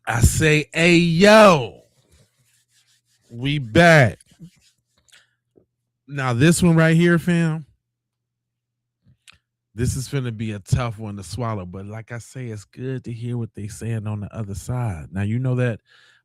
I say, hey, yo, we back. Now, this one right here, fam, this is going to be a tough one to swallow. But like I say, it's good to hear what they saying on the other side. Now, you know that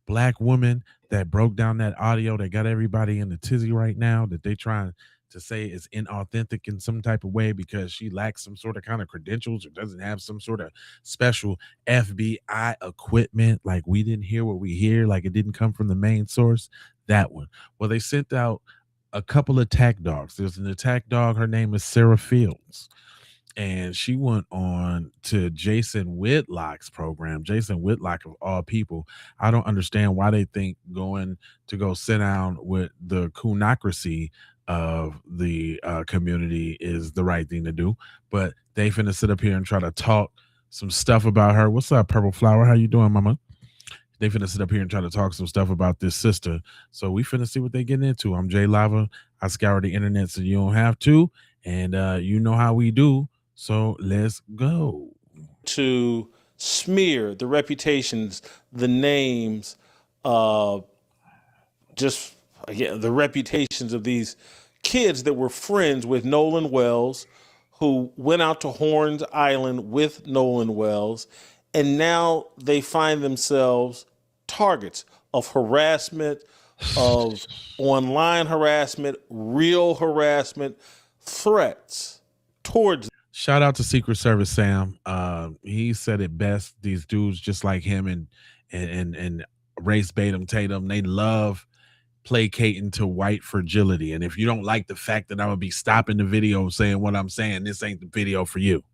black woman that broke down that audio that got everybody in the tizzy right now that they trying to say is inauthentic in some type of way because she lacks some sort of kind of credentials or doesn't have some sort of special FBI equipment. Like we didn't hear what we hear, like it didn't come from the main source. That one. Well, they sent out a couple of attack dogs. There's an attack dog. Her name is Sarah Fields, and she went on to Jason Whitlock's program. Jason Whitlock, of all people, I don't understand why they think going to go sit down with the coonocracy of the community is the right thing to do. But they finna sit up here and try to talk some stuff about her. What's up, Purple Flower? How you doing, mama? They finna sit up here and try to talk some stuff about this sister. So we finna see what they getting into. I'm Jay Lava. I scour the internet so you don't have to. And you know how we do. So let's go. To smear the reputations, the names, just again, the reputations of these kids that were friends with Nolan Wells, who went out to Horns Island with Nolan Wells, and now they find themselves targets of harassment, of online harassment, real harassment, threats towards. Shout out to Secret Service Sam. He said it best. These dudes just like him and race Batum Tatum, they love placating to white fragility. And if you don't like the fact that I'm gonna be stopping the video saying what I'm saying, this ain't the video for you.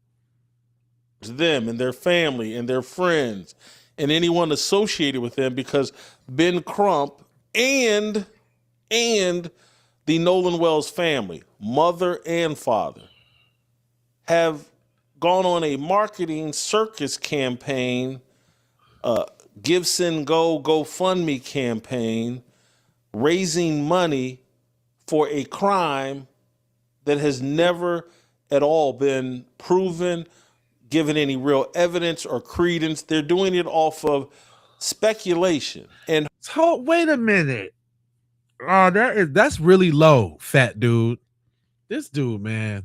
Them and their family and their friends and anyone associated with them, because Ben Crump and the Nolan Wells family, mother and father, have gone on a marketing circus campaign, Give Send Go GoFundMe campaign, raising money for a crime that has never at all been proven, given any real evidence or credence. They're doing it off of speculation. And wait a minute. Oh, that's really low, fat dude. This dude, man.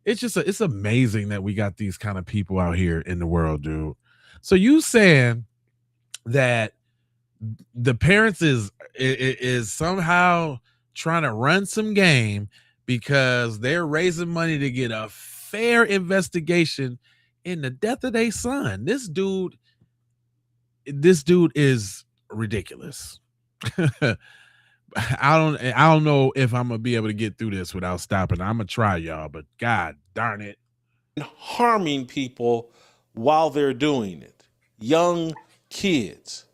It's amazing that we got these kind of people out here in the world, dude. So you saying that the parents is somehow trying to run some game because they're raising money to get a fair investigation in the death of their son. This dude is ridiculous. I don't know if I'm gonna be able to get through this without stopping. I'm gonna try, y'all, but god darn it. harming people while they're doing it. Young kids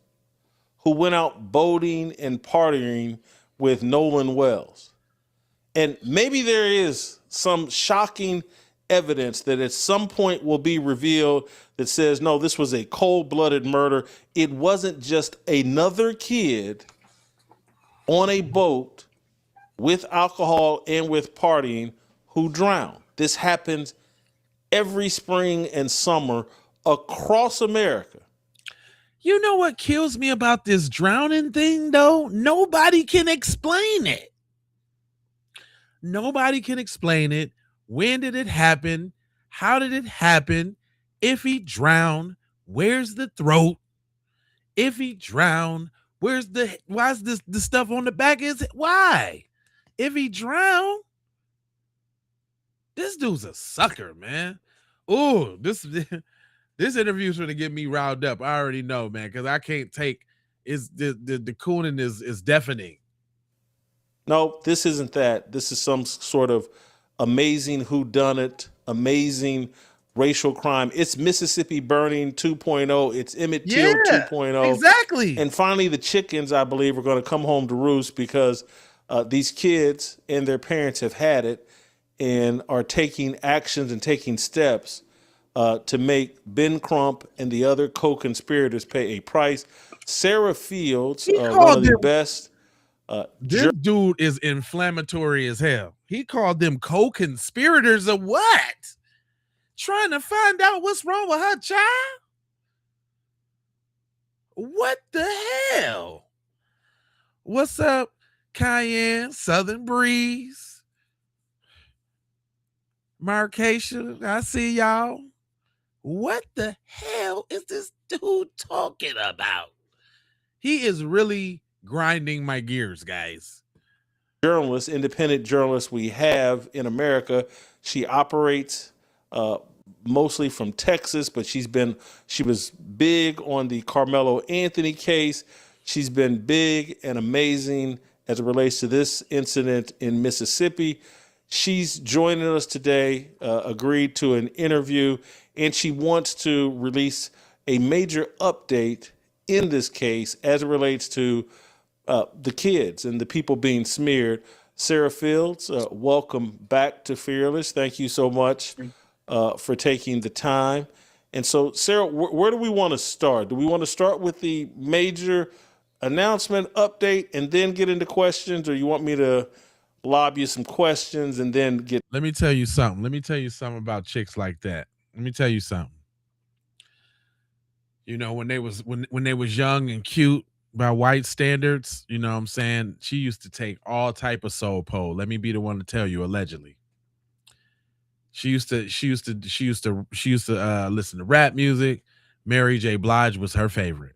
who went out boating and partying with Nolan Wells. And maybe there is some shocking evidence that at some point will be revealed that says, no, this was a cold-blooded murder. It wasn't just another kid on a boat with alcohol and with partying who drowned. This happens every spring and summer across America. You know what kills me about this drowning thing, though? Nobody can explain it. Nobody can explain it. When did it happen? How did it happen? If he drowned, where's the throat? If he drowned, why's this the stuff on the back? Why? If he drowned, this dude's a sucker, man. Oh, this interview's going to get me riled up. I already know, man, because I can't take the cooning is deafening. No, this isn't that. This is some sort of amazing whodunit, amazing racial crime. It's Mississippi Burning 2.0. It's Emmett Till 2.0. Exactly. And finally, the chickens, I believe, are going to come home to roost because these kids and their parents have had it and are taking actions and taking steps to make Ben Crump and the other co-conspirators pay a price. Sarah Fields, one of the best. This dude is inflammatory as hell. He called them co-conspirators of what? Trying to find out what's wrong with her child? What the hell? What's up, Cayenne, Southern Breeze, Marcation? I see y'all. What the hell is this dude talking about? He is really grinding my gears, guys. Journalist, independent journalist we have in America. She operates uh, mostly from Texas, but she was big on the Carmelo Anthony case. She's been big and amazing as it relates to this incident in Mississippi. She's joining us today, agreed to an interview, and she wants to release a major update in this case as it relates to the kids and the people being smeared. Sarah Fields, welcome back to Fearless. Thank you so much for taking the time. And so, Sarah, where do we want to start? Do we want to start with the major announcement update and then get into questions, or you want me to lob you some questions and then get? Let me tell you something. Let me tell you something about chicks like that. Let me tell you something. You know, when they was young and cute by white standards, you know what I'm saying? She used to take all type of soul pole. Let me be the one to tell you, allegedly. She used to listen to rap music. Mary J. Blige was her favorite.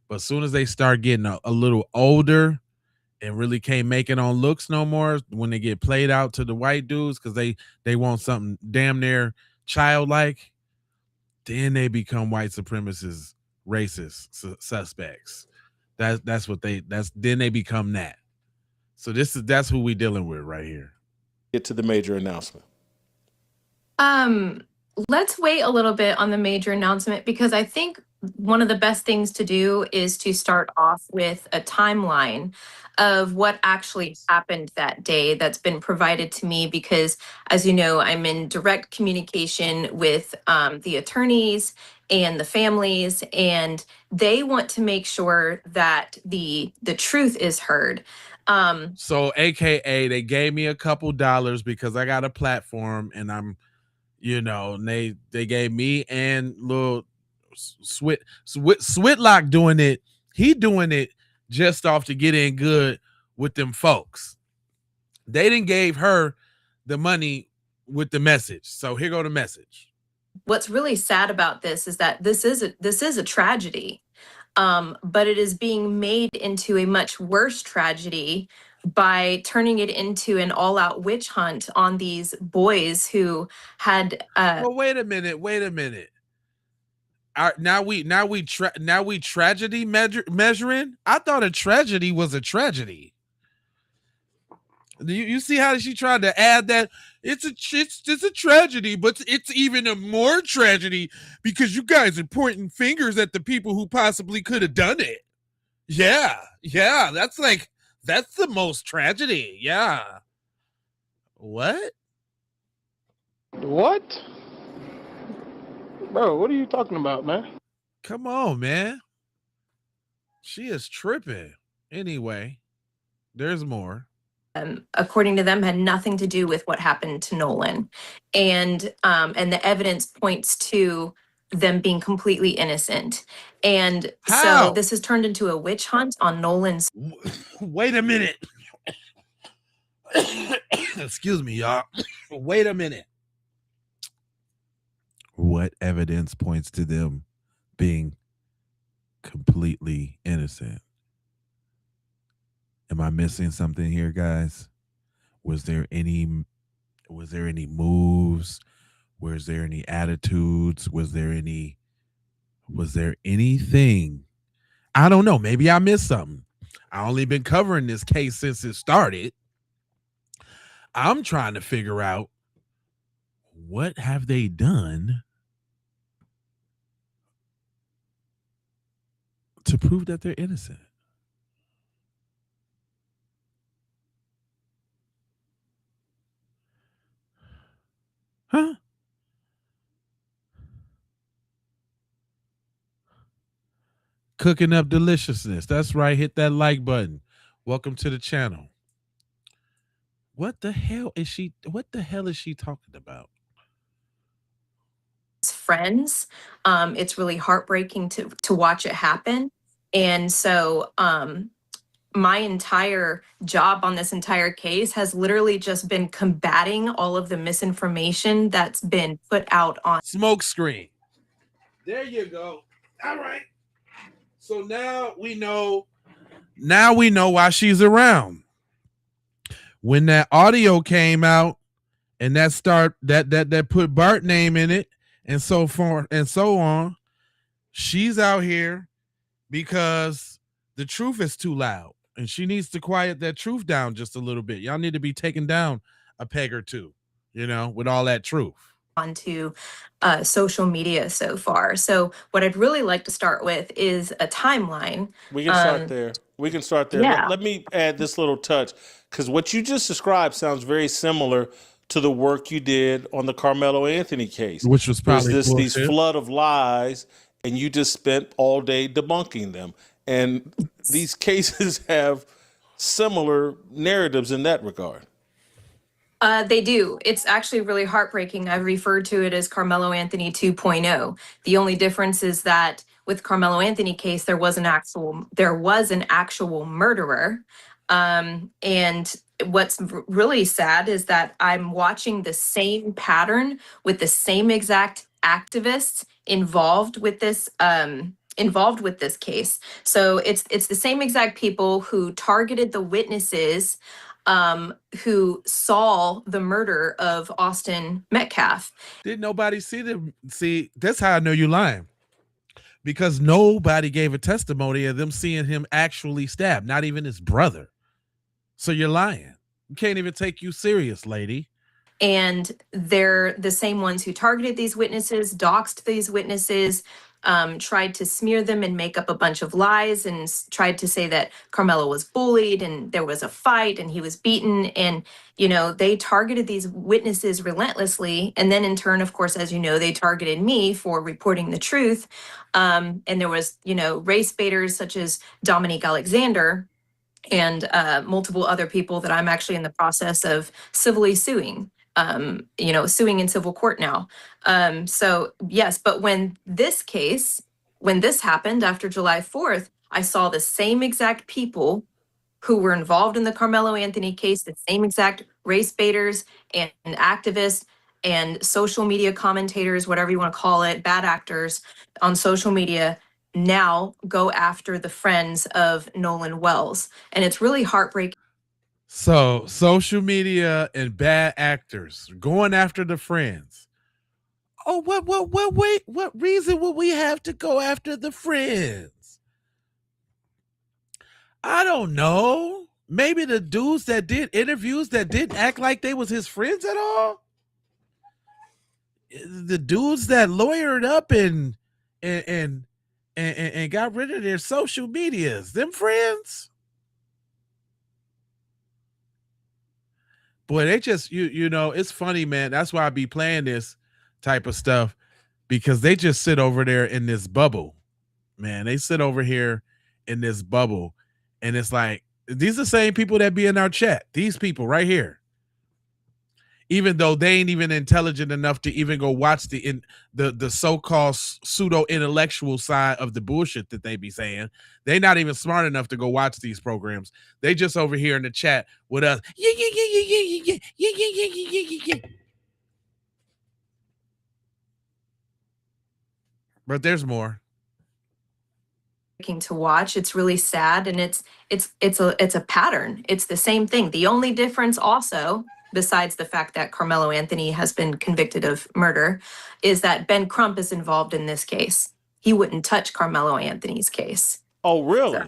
But as soon as they start getting a little older and really can't make it on looks no more, when they get played out to the white dudes because they want something damn near childlike, then they become white supremacists, racist suspects. That's then they become that. So that's who we dealing with right here. Get to the major announcement. Um, let's wait a little bit on the major announcement because I think one of the best things to do is to start off with a timeline of what actually happened that day that's been provided to me because as you know, I'm in direct communication with the attorneys and the families, and they want to make sure that the truth is heard. So AKA they gave me a couple dollars because I got a platform and I'm, and they gave me and little Switlock doing it. He doing it just off to get in good with them folks. They didn't gave her the money with the message. So here go the message. What's really sad about this is that this is a tragedy, but it is being made into a much worse tragedy by turning it into an all-out witch hunt on these boys who had. Well, wait a minute. Now we tragedy measuring. I thought a tragedy was a tragedy. You see how she tried to add that it's a tragedy, but it's even a more tragedy because you guys are pointing fingers at the people who possibly could have done it. Yeah, that's the most tragedy. Yeah. What? What? Bro, what are you talking about, man? Come on, man. She is tripping. Anyway, there's more. According to them, had nothing to do with what happened to Nolan, and the evidence points to them being completely innocent. And How? so this has turned into a witch hunt on Nolan's. Wait a minute. Excuse me, y'all. Wait a minute. What evidence points to them being completely innocent? Am I missing something here, guys? Was there any moves? Was there any attitudes? Was there anything? I don't know. Maybe I missed something. I only been covering this case since it started. I'm trying to figure out what have they done to prove that they're innocent. Huh? Cooking up deliciousness. That's right. Hit that like button. Welcome to the channel. What the hell is she talking about? Friends. It's really heartbreaking to watch it happen. And so my entire job on this entire case has literally just been combating all of the misinformation that's been put out on smoke screen. There you go. All right. So now we know. Now we know why she's around. When that audio came out and that put Bart name in it and so forth and so on, she's out here because the truth is too loud and she needs to quiet that truth down just a little bit. Y'all need to be taken down a peg or two, with all that truth. Onto social media so far. So what I'd really like to start with is a timeline. We can start there. We can start there. Yeah. Let me add this little touch, because what you just described sounds very similar to the work you did on the Carmelo Anthony case, which was probably these flood of lies, and you just spent all day debunking them. And these cases have similar narratives in that regard. They do. It's actually really heartbreaking. I've referred to it as Carmelo Anthony 2.0. The only difference is that with Carmelo Anthony case, there was an actual murderer. And what's really sad is that I'm watching the same pattern with the same exact activists involved with this case. So it's the same exact people who targeted the witnesses who saw the murder of Austin Metcalf. Did nobody see them? See, that's how I know you're lying. Because nobody gave a testimony of them seeing him actually stabbed, not even his brother. So you're lying. We can't even take you serious, lady. And they're the same ones who targeted these witnesses, doxed these witnesses, tried to smear them and make up a bunch of lies and tried to say that Carmelo was bullied and there was a fight and he was beaten. And, they targeted these witnesses relentlessly. And then in turn, of course, as you know, they targeted me for reporting the truth. And there was, race baiters such as Dominique Alexander and multiple other people that I'm actually in the process of civilly suing. Suing in civil court now. So yes, but when this happened after July 4th, I saw the same exact people who were involved in the Carmelo Anthony case, the same exact race baiters and activists and social media commentators, whatever you want to call it, bad actors on social media now go after the friends of Nolan Wells. And it's really heartbreaking. So social media and bad actors going after the friends. Oh, what reason would we have to go after the friends? I don't know. Maybe the dudes that did interviews that didn't act like they was his friends at all. The dudes that lawyered up and got rid of their social medias, them friends. Boy, they just it's funny, man. That's why I be playing this type of stuff, because they just sit over there in this bubble, man. They sit over here in this bubble, and it's like these are the same people that be in our chat. These people right here, even though they ain't even intelligent enough to even go watch the so-called pseudo intellectual side of the bullshit that they be saying. They not even smart enough to go watch these programs. They just over here in the chat with us. But there's more. To watch. It's really sad, and it's a pattern. It's the same thing. The only difference also, besides the fact that Carmelo Anthony has been convicted of murder, is that Ben Crump is involved in this case. He wouldn't touch Carmelo Anthony's case. Oh, really? So.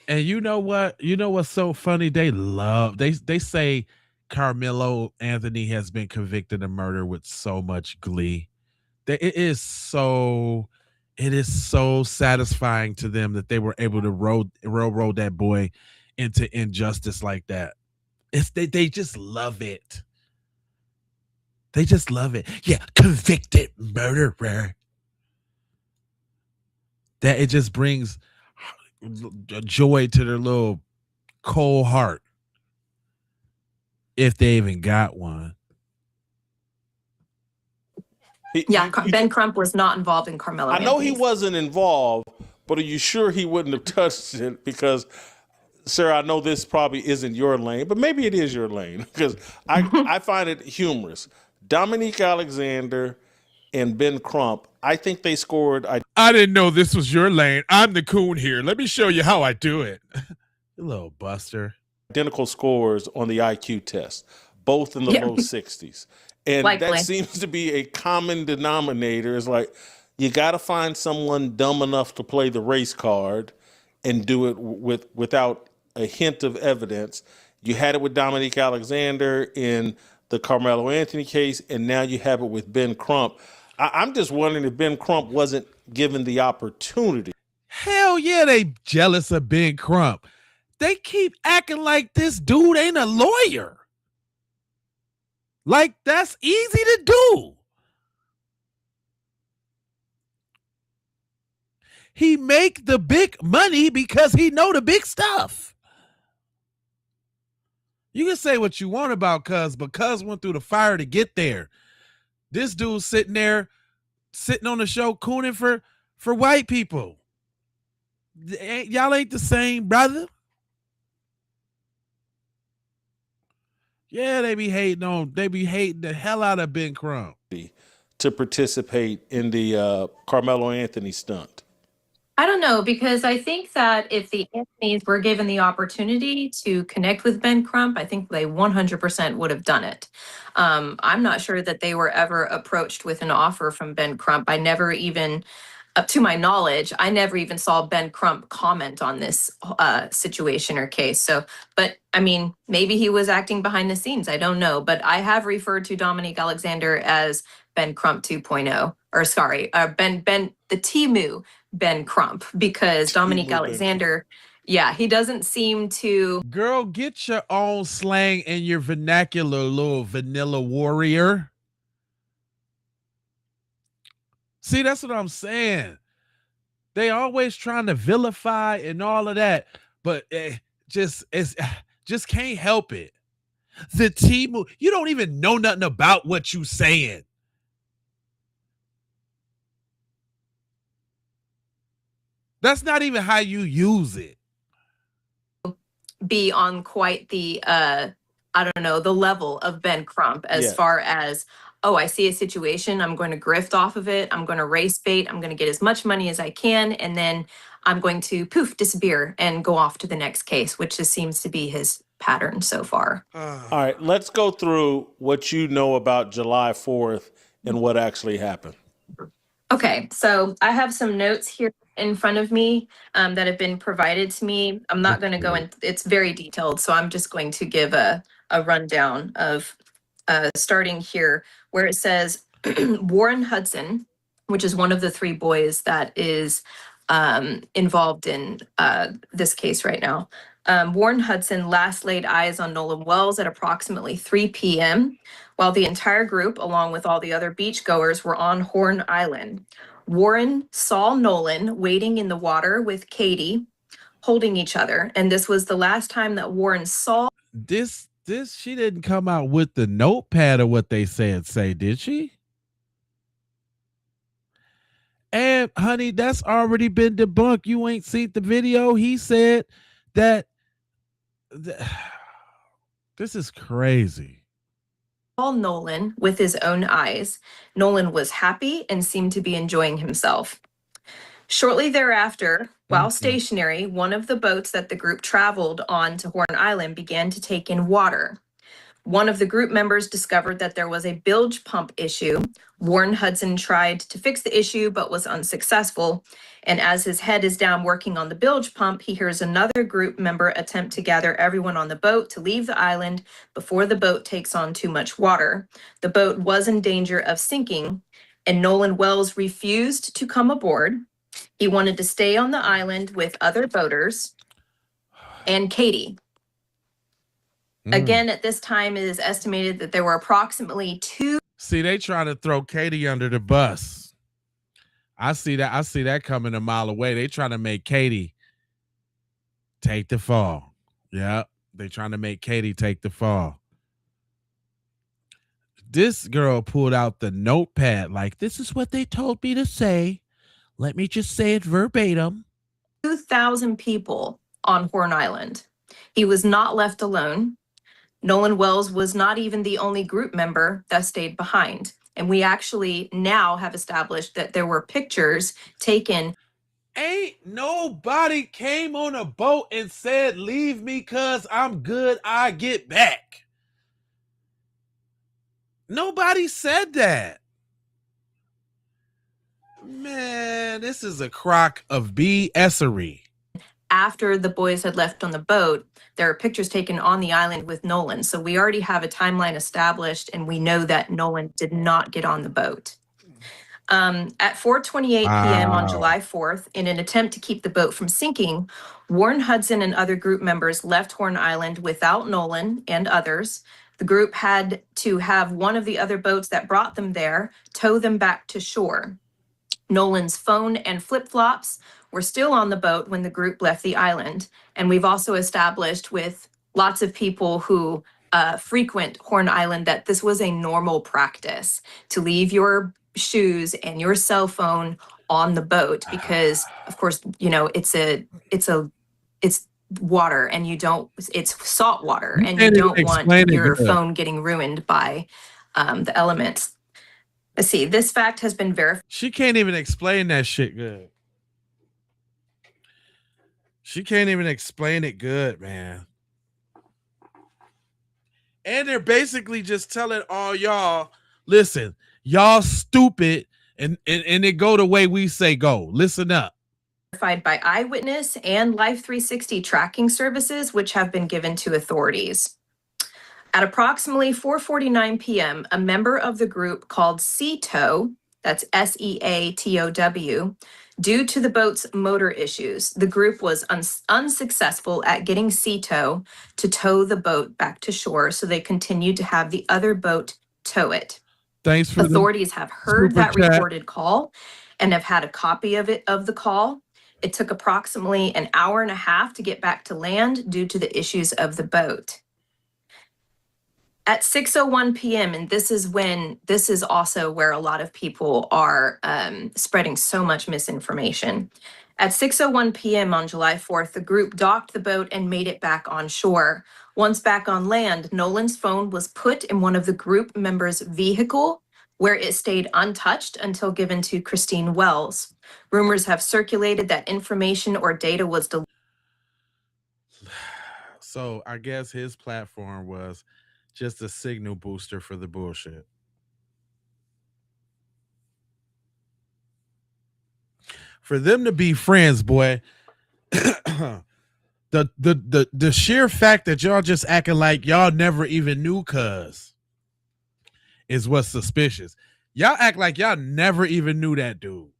And you know what? You know what's so funny? They say Carmelo Anthony has been convicted of murder with so much glee. It is so satisfying to them that they were able to roll that boy into injustice like that. They just love it. They just love it. Yeah, convicted murderer. That it just brings joy to their little cold heart, if they even got one. Ben Crump was not involved in Carmelo. I know he wasn't involved, But are you sure he wouldn't have touched it? Because, sir, I know this probably isn't your lane, but maybe it is your lane, because I find it humorous. Dominique Alexander and Ben Crump, I think they scored. I didn't know this was your lane. I'm the coon here. Let me show you how I do it. You little buster. Identical scores on the IQ test, both in the low 60s. And that seems to be a common denominator. It's like, you got to find someone dumb enough to play the race card and do it without a hint of evidence. You had it with Dominique Alexander in the Carmelo Anthony case, and now you have it with Ben Crump. I'm just wondering if Ben Crump wasn't given the opportunity. Hell yeah, they jealous of Ben Crump. They keep acting like this dude ain't a lawyer. Like, that's easy to do. He make the big money because he know the big stuff. You can say what you want about Cuz, but Cuz went through the fire to get there. This dude's sitting there, sitting on the show cooning for white people. Y'all ain't the same, brother. Yeah, they be hating the hell out of Ben Crump. To participate in the Carmelo Anthony stunt. I don't know, because I think that if the Anthonys were given the opportunity to connect with Ben Crump, I think they 100% would have done it. I'm not sure that they were ever approached with an offer from Ben Crump. I never even, up to my knowledge, I never even saw Ben Crump comment on this situation or case. So, but I mean, maybe he was acting behind the scenes. I don't know. But I have referred to Dominique Alexander as Ben Crump 2.0, or sorry, the Temu Ben Crump, because Dominique Alexander, yeah, he doesn't seem to. Girl, get your own slang and your vernacular, little vanilla warrior. See, that's what I'm saying. They always trying to vilify and all of that, but just can't help it. The Temu, you don't even know nothing about what you saying. That's not even how you use it. Be on quite the, I don't know, the level of Ben Crump as far as, oh, I see a situation, I'm going to grift off of it, I'm going to race bait, I'm going to get as much money as I can, and then I'm going to poof, disappear and go off to the next case, which just seems to be his pattern so far. All right, let's go through what you know about July 4th and what actually happened. Okay, so I have some notes here in front of me that have been provided to me. I'm not going to go in, it's very detailed, so I'm just going to give a rundown of starting here where it says Warren Hudson, which is one of the three boys that is involved in this case right now. Warren Hudson last laid eyes on Nolan Wells at approximately 3 p.m. while the entire group, along with all the other beachgoers, were on Horn Island. Warren saw Nolan wading in the water with Katie, holding each other, and this was the last time that Warren saw. This she didn't come out with the notepad of what they say, did she? And honey, that's already been debunked. You ain't seen the video. He said that this is crazy. Saw Nolan with his own eyes. Nolan was happy and seemed to be enjoying himself. Shortly thereafter, while stationary, one of the boats that the group traveled on to Horn Island began to take in water. One of the group members discovered that there was a bilge pump issue. Warren Hudson tried to fix the issue but was unsuccessful. And as his head is down working on the bilge pump, he hears another group member attempt to gather everyone on the boat to leave the island before the boat takes on too much water. The boat was in danger of sinking, and Nolan Wells refused to come aboard. He wanted to stay on the island with other boaters and Katie. Again, at this time, it is estimated that there were approximately two. See, they trying to throw Katie under the bus. I see that coming a mile away. They trying to make Katie take the fall. Yeah, they trying to make Katie take the fall. This girl pulled out the notepad like, this is what they told me to say. Let me just say it verbatim. 2,000 people on Horn Island. He was not left alone. Nolan Wells was not even the only group member that stayed behind. And we actually now have established that there were pictures taken. Ain't nobody came on a boat and said, leave me cuz I'm good, I get back. Nobody said that. Man, this is a crock of BS-ery. After the boys had left on the boat, there are pictures taken on the island with Nolan. So we already have a timeline established, and we know that Nolan did not get on the boat. At 4:28 p.m. on July 4th, in an attempt to keep the boat from sinking, Warren Hudson and other group members left Horn Island without Nolan and others. The group had to have one of the other boats that brought them there tow them back to shore. Nolan's phone and flip-flops were still on the boat when the group left the island. And we've also established with lots of people who frequent Horn Island that this was a normal practice to leave your shoes and your cell phone on the boat because, of course, you know, it's water and it's salt water and you don't want your phone getting ruined by the elements. Let's see, this fact has been verified. She can't even explain that shit good. She can't even explain it good, man. And they're basically just telling all y'all, listen, y'all stupid, and it go the way we say go. Listen up. Verified by Eyewitness and Life 360 tracking services, which have been given to authorities. At approximately 4:49 p.m., a member of the group called SEATOW, that's SEATOW, due to the boat's motor issues, the group was unsuccessful at getting SEATOW to tow the boat back to shore, so they continued to have the other boat tow it. Thanks for Authorities have heard that recorded call and have had a copy of the call. It took approximately an hour and a half to get back to land due to the issues of the boat. At 6:01 p.m., and this is also where a lot of people are spreading so much misinformation. At 6:01 p.m. on July 4th, the group docked the boat and made it back on shore. Once back on land, Nolan's phone was put in one of the group members' vehicle, where it stayed untouched until given to Christine Wells. Rumors have circulated that information or data was deleted. So I guess his platform was just a signal booster for the bullshit. For them to be friends, boy, the sheer fact that y'all just acting like y'all never even knew cuz is what's suspicious. Y'all act like y'all never even knew that dude.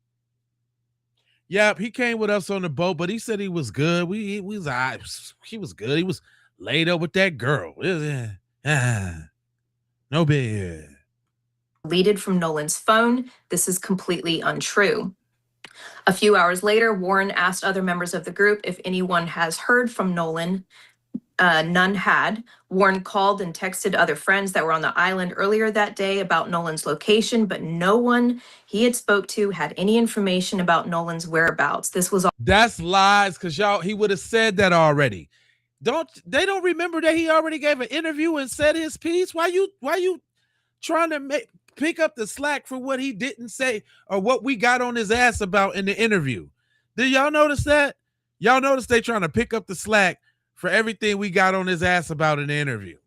Yep, he came with us on the boat, but he said he was good. He was good. He was laid up with that girl. No big. Deleted from Nolan's phone. This is completely untrue. A few hours later, Warren asked other members of the group if anyone has heard from Nolan. None had. Warren called and texted other friends that were on the island earlier that day about Nolan's location, but no one he had spoke to had any information about Nolan's whereabouts. That's lies, because he would have said that already. They don't remember that he already gave an interview and said his piece? Why you trying to pick up the slack for what he didn't say or what we got on his ass about in the interview? Did y'all notice that? Y'all notice they trying to pick up the slack for everything we got on his ass about in the interview?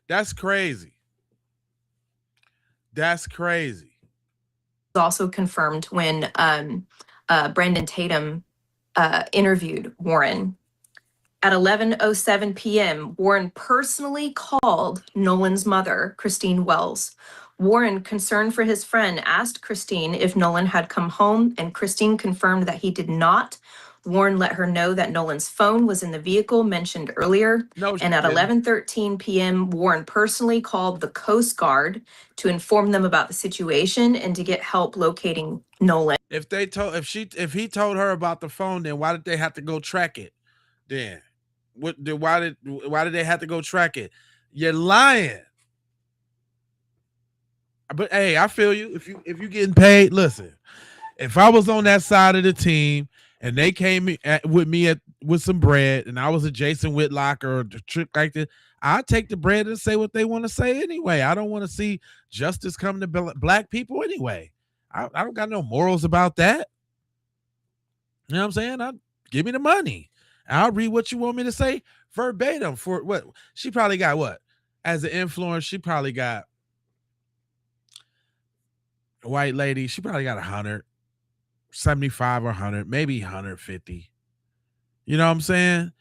That's crazy. That's crazy. Also confirmed when Brandon Tatum interviewed Warren. At 11:07 p.m., Warren personally called Nolan's mother, Christine Wells. Warren, concerned for his friend, asked Christine if Nolan had come home, and Christine confirmed that he did not. Warren let her know that Nolan's phone was in the vehicle mentioned earlier. And at 11:13 p.m., Warren personally called the Coast Guard to inform them about the situation and to get help locating Nolan. If he told her about the phone, then why did they have to go track it? Then why did they have to go track it? You're lying. But hey, I feel you. If you getting paid, listen. If I was on that side of the team and they came with me with some bread, and I was a Jason Whitlock or a trick like this, I'd take the bread and say what they want to say anyway. I don't want to see justice come to black people anyway. I don't got no morals about that. You know what I'm saying? Give me the money. I'll read what you want me to say verbatim for what she probably got. What as an influencer, she probably got a white lady. She probably got 175 or 100, maybe 150. You know what I'm saying?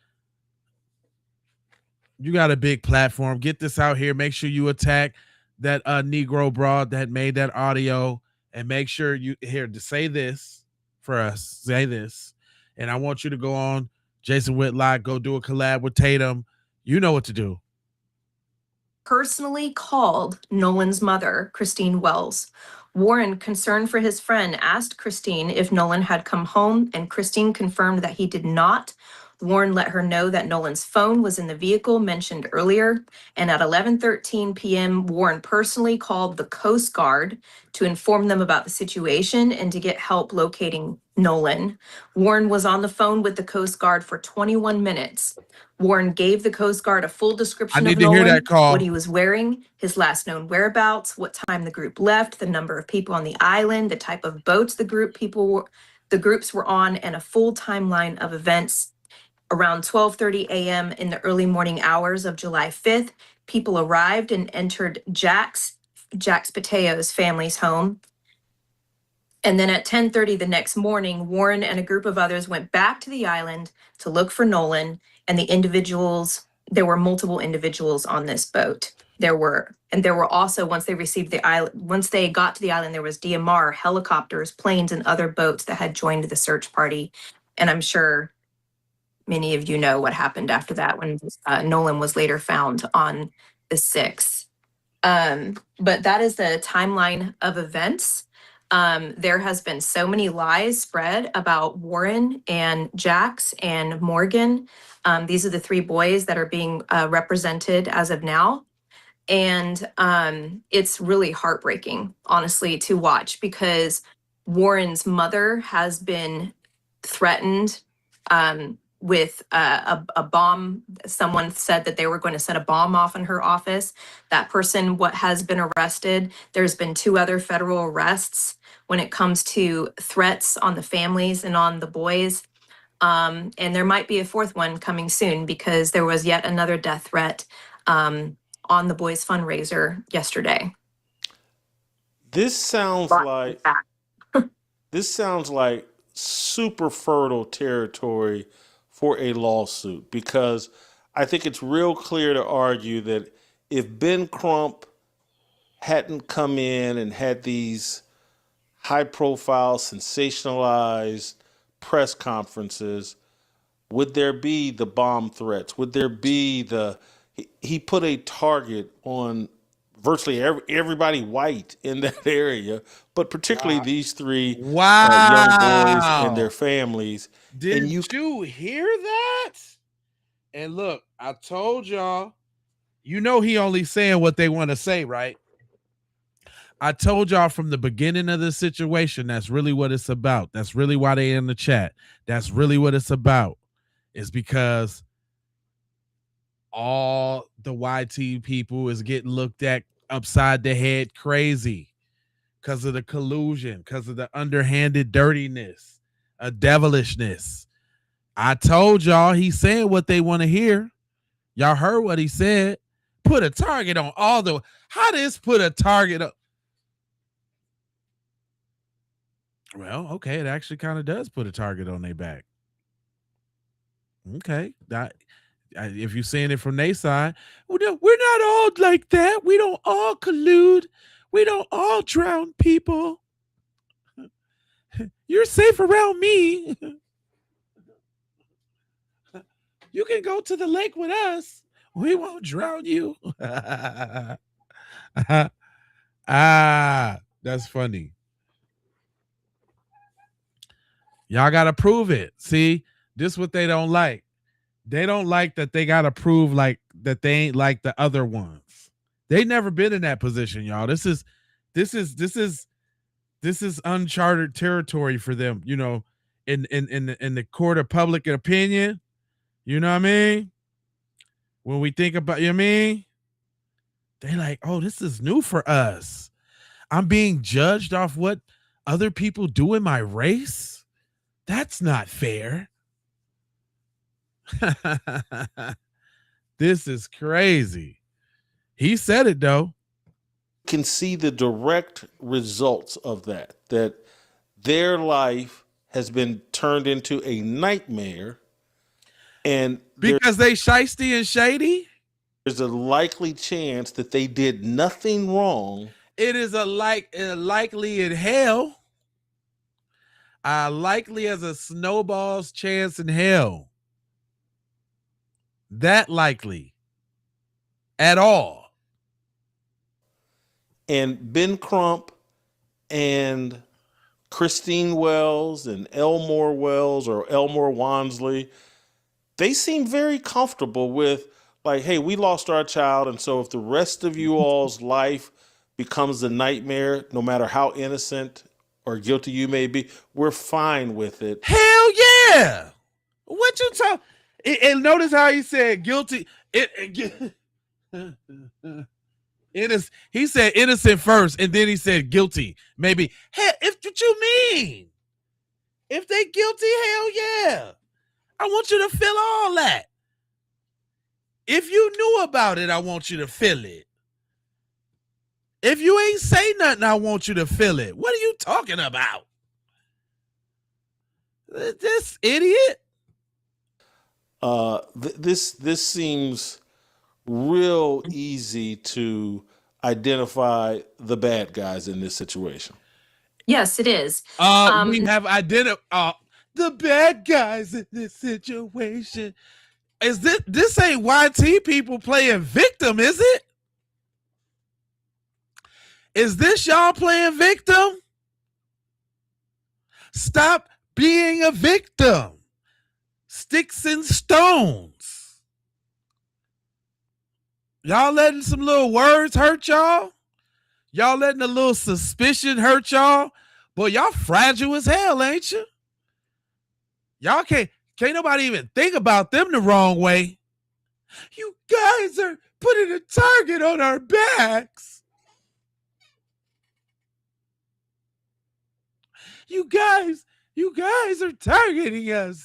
You got a big platform. Get this out here. Make sure you attack that Negro broad that made that audio, and make sure you here to say this for us. Say this, and I want you to go on Jason Whitlock. Go do a collab with Tatum. You know what to do. Personally called Nolan's mother, Christine Wells. Warren, concerned for his friend, asked Christine if Nolan had come home, and Christine confirmed that he did not. Warren let her know that Nolan's phone was in the vehicle mentioned earlier, and at 11:13 p.m., Warren personally called the Coast Guard to inform them about the situation and to get help locating Nolan. Warren was on the phone with the Coast Guard for 21 minutes. Warren gave the Coast Guard a full description of Nolan, what he was wearing, his last known whereabouts, what time the group left, the number of people on the island, the type of boats the groups were on, and a full timeline of events. Around 12:30 a.m. in the early morning hours of July 5th, people arrived and entered Jack's Pateo's family's home. And then at 10:30 the next morning, Warren and a group of others went back to the island to look for Nolan and there were multiple individuals on this boat. There were also, once they got to the island, there was DMR, helicopters, planes, and other boats that had joined the search party. And I'm sure many of you know what happened after that when Nolan was later found on the 6th. But that is the timeline of events. There has been so many lies spread about Warren and Jax and Morgan. These are the 3 boys that are being represented as of now. And it's really heartbreaking, honestly, to watch, because Warren's mother has been threatened with a bomb. Someone said that they were going to set a bomb off in her office. That person has been arrested. There's been 2 other federal arrests when it comes to threats on the families and on the boys. And there might be a 4th one coming soon, because there was yet another death threat on the boys' fundraiser yesterday. This sounds like super fertile territory for a lawsuit, because I think it's real clear to argue that if Ben Crump hadn't come in and had these high-profile, sensationalized press conferences, would there be the bomb threats? Would there be he put a target on virtually everybody white in that area, but particularly these 3 young boys and their families. Did you hear that? And look, I told y'all, he only saying what they want to say, right? I told y'all from the beginning of the situation, that's really what it's about. That's really why they in the chat. That's really what it's about. It's because all the YT people is getting looked at upside the head crazy because of the collusion, because of the underhanded dirtiness, devilishness. I told y'all he's saying what they want to hear. Y'all heard what he said. Put a target on all the... How does put a target up? Well, okay, it actually kind of does put a target on their back. Okay. If you're saying it from their side, we're not all like that. We don't all collude. We don't all drown people. You're safe around me. You can go to the lake with us. We won't drown you. That's funny. Y'all got to prove it. See, this is what they don't like. They don't like that they got to prove like that they ain't like the other ones. They never been in that position, y'all. This This is uncharted territory for them, you know, in the court of public opinion. You know what I mean? When we think about, you know what I mean? They like, oh, this is new for us. I'm being judged off what other people do in my race. That's not fair. This is crazy. He said it though. Can see the direct results of that their life has been turned into a nightmare, and because they shiesty and shady. There's a likely chance that they did nothing wrong. It is likely in hell. Likely as a snowball's chance in hell. That likely at all. And Ben Crump and Christine Wells and Elmore Wells or Elmore Wansley, they seem very comfortable with, like, hey, we lost our child, and so if the rest of you all's life becomes a nightmare, no matter how innocent or guilty you may be, we're fine with it. Hell yeah! What you talk? And notice how he said guilty. He said innocent first, and then he said guilty. Maybe. Hey, if what you mean? If they guilty, hell yeah! I want you to feel all that. If you knew about it, I want you to feel it. If you ain't say nothing, I want you to feel it. What are you talking about? This idiot. This seems real easy to identify the bad guys in this situation. Yes, it is. We have identified the bad guys in this situation. Is this ain't YT people playing victim, is it? Is this y'all playing victim? Stop being a victim. Sticks and stones. Y'all letting some little words hurt y'all? Y'all letting a little suspicion hurt y'all? Boy, y'all fragile as hell, ain't you? Y'all can't nobody even think about them the wrong way. You guys are putting a target on our backs. You guys are targeting us.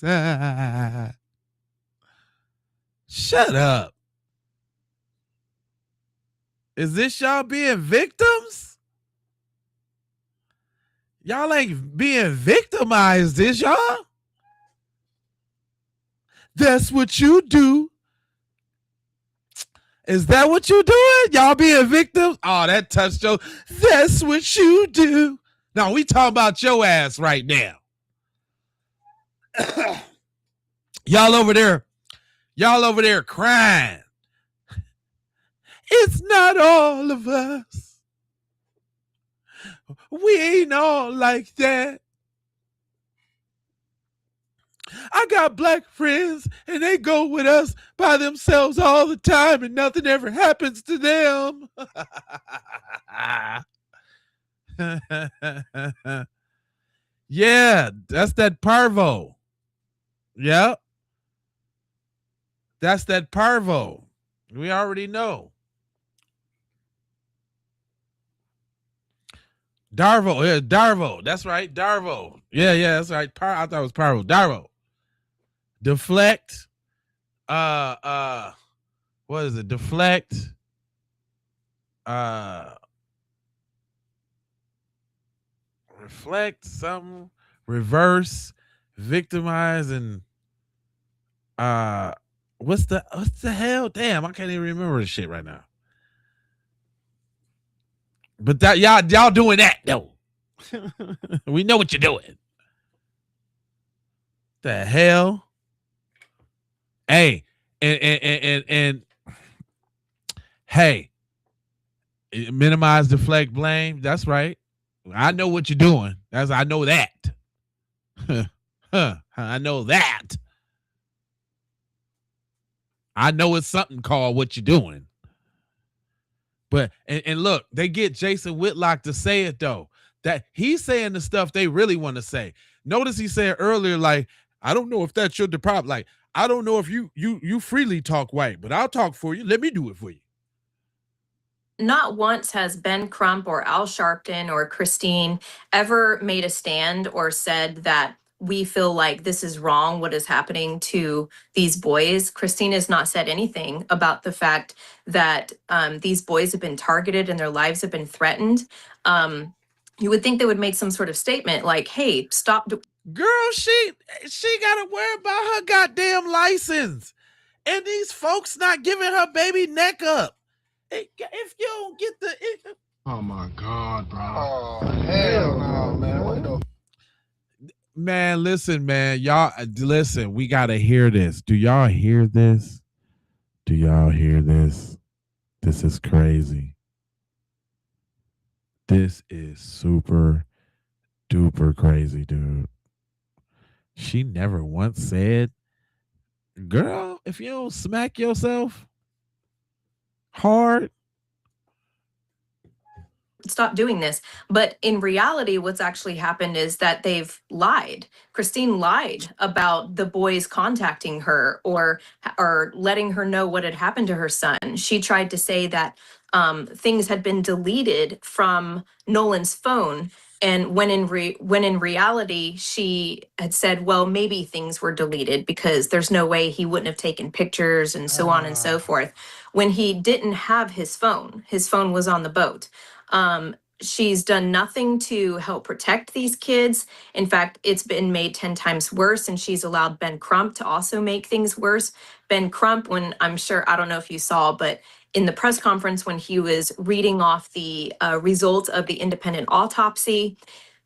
Shut up. Is this y'all being victims? Y'all ain't being victimized, is y'all? That's what you do. Is that what you doing? Y'all being victims? Oh, that touched you. That's what you do. No, we talking about your ass right now. Y'all over there crying. It's not all of us. We ain't all like that. I got black friends and they go with us by themselves all the time and nothing ever happens to them. Yeah, that's that parvo. Yep. That's that parvo. We already know. Darvo. Yeah, Darvo. That's right. Darvo. Yeah, that's right. I thought it was parvo. Darvo. Deflect. What is it? Deflect. Reflect something, reverse, victimize, and what's the hell? Damn, I can't even remember this shit right now. But that y'all doing that though. We know what you're doing. The hell? Hey, and hey, minimize, deflect, blame. That's right. I know what you're doing. I know that. I know that. I know it's something called what you're doing. But and look, they get Jason Whitlock to say it though. That he's saying the stuff they really want to say. Notice he said earlier, like, I don't know if that's your problem. Like, I don't know if you freely talk white, but I'll talk for you. Let me do it for you. Not once has Ben Crump or Al Sharpton or Christine ever made a stand or said that we feel like this is wrong, what is happening to these boys. Christine has not said anything about the fact that these boys have been targeted and their lives have been threatened. You would think they would make some sort of statement like, hey, stop. Girl, she got to worry about her goddamn license. And these folks not giving her baby neck up. If you don't get the... Oh my God, bro. Oh, hell no, man. What the... Man, listen, man. Y'all, listen, we got to hear this. Do y'all hear this? Do y'all hear this? This is crazy. This is super duper crazy, dude. She never once said, girl, if you don't smack yourself hard, stop doing this. But in reality, what's actually happened is that they've lied. Christine lied about the boys contacting her or letting her know what had happened to her son. She tried to say that things had been deleted from Nolan's phone. And when in reality, she had said, well, maybe things were deleted because there's no way he wouldn't have taken pictures and so on and so forth. When he didn't have his phone was on the boat. She's done nothing to help protect these kids. In fact, it's been made 10 times worse, and she's allowed Ben Crump to also make things worse. Ben Crump, when I don't know if you saw, but in the press conference when he was reading off the results of the independent autopsy,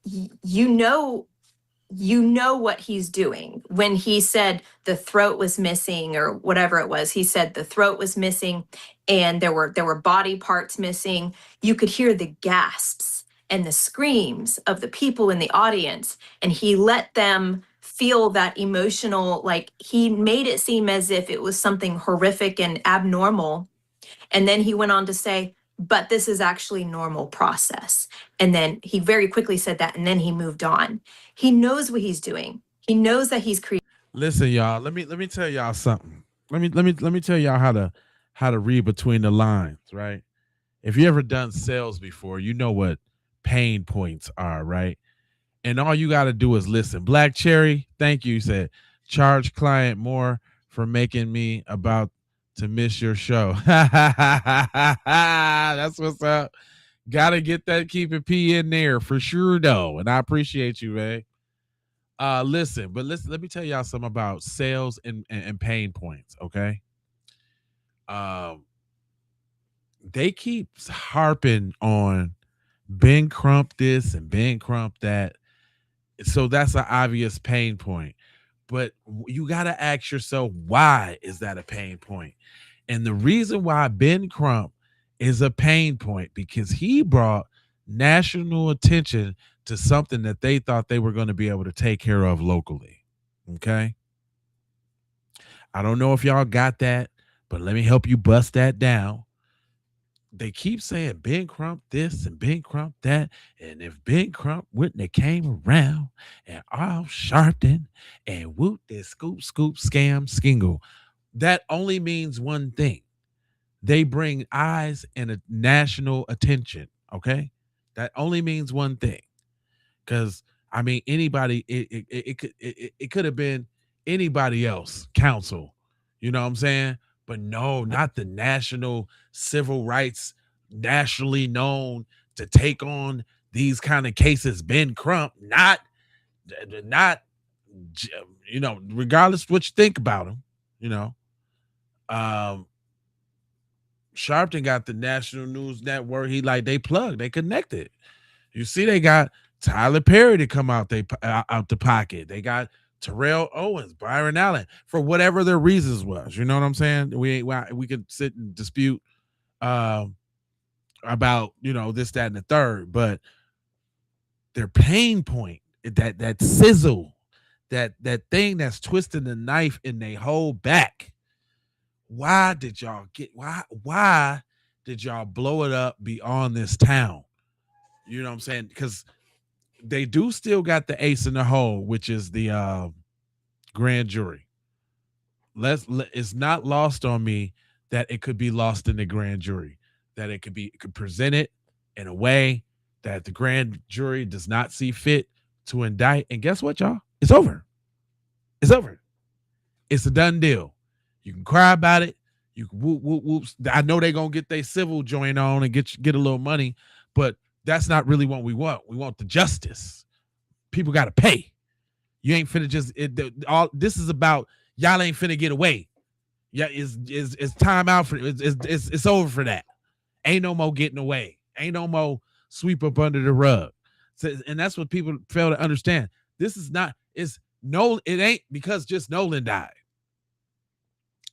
you know what he's doing. When he said the throat was missing or whatever it was, he said the throat was missing and there were body parts missing. You could hear the gasps and the screams of the people in the audience, and he let them feel that emotional, like he made it seem as if it was something horrific and abnormal. And then he went on to say, but this is actually normal process. And then he very quickly said that, and then he moved on. He knows what he's doing. He knows that he's creating. Listen, y'all, let me tell y'all something. Let me tell y'all how to read between the lines, right? If you ever done sales before, you know what pain points are, right? And all you got to do is listen. Black Cherry, thank you. Said, charge client more for making me about to miss your show. That's what's up. Gotta get that keep it P in there for sure, though. And I appreciate you, man. Listen, let me tell y'all something about sales and pain points, okay? They keep harping on Ben Crump this and Ben Crump that. So that's an obvious pain point. But you got to ask yourself, why is that a pain point? And the reason why Ben Crump is a pain point, because he brought national attention to something that they thought they were going to be able to take care of locally. Okay. I don't know if y'all got that, but let me help you bust that down. They keep saying Ben Crump this and Ben Crump that. And if Ben Crump wouldn't have came around and Al Sharpton and whoop this scoop scam skingle, that only means one thing. They bring eyes and a national attention. Okay. That only means one thing. Because I mean, anybody, it could have been anybody else, counsel. You know what I'm saying? But no, not the national civil rights, nationally known to take on these kind of cases. Ben Crump, not, you know, regardless of what you think about him, you know. Sharpton got the National News Network. They plugged, they connected. You see, they got Tyler Perry to come out out the pocket. They got Terrell Owens, Byron Allen, for whatever their reasons was. You know what I'm saying? We could sit and dispute about, you know, this, that, and the third, but their pain point, that sizzle, that thing that's twisting the knife in their whole back. Why did y'all blow it up beyond this town? You know what I'm saying? Because they do still got the ace in the hole, which is the grand jury. It's not lost on me that it could be lost in the grand jury, that it could present it in a way that the grand jury does not see fit to indict. And guess what, y'all? It's over. It's over. It's a done deal. You can cry about it. You can whoop, whoop, whoop. I know they're going to get their civil joint on and get a little money, but that's not really what we want. We want the justice. People got to pay. You ain't finna just all. This is about y'all ain't finna get away. Yeah, it's time out for it's over for that. Ain't no more getting away. Ain't no more sweep up under the rug. So, and that's what people fail to understand. This is not. It's no. It ain't because just Nolan died.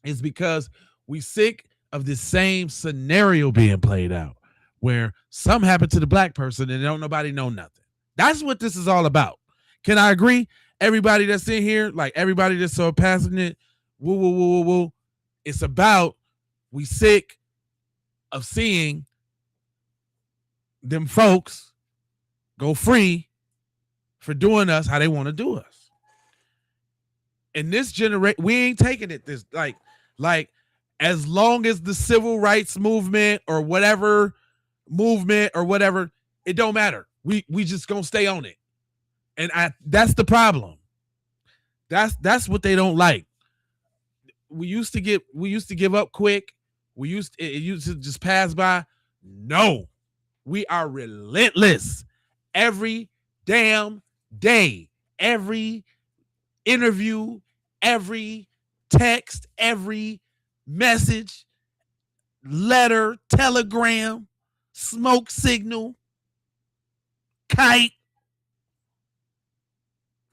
It's because we sick of this same scenario being played out, where something happened to the black person and don't nobody know nothing. That's what this is all about. Can I agree? Everybody that's in here, like everybody that's so passionate, woo, woo, woo, woo, woo. It's about we sick of seeing them folks go free for doing us how they want to do us. In this generation, we ain't taking it this like as long as the civil rights movement or whatever, it don't matter. We just gonna stay on it. And that's the problem. That's what they don't like. We used to give up quick. It used to just pass by. No, we are relentless every damn day. Every interview, every text, every message, letter, telegram, smoke signal, kite.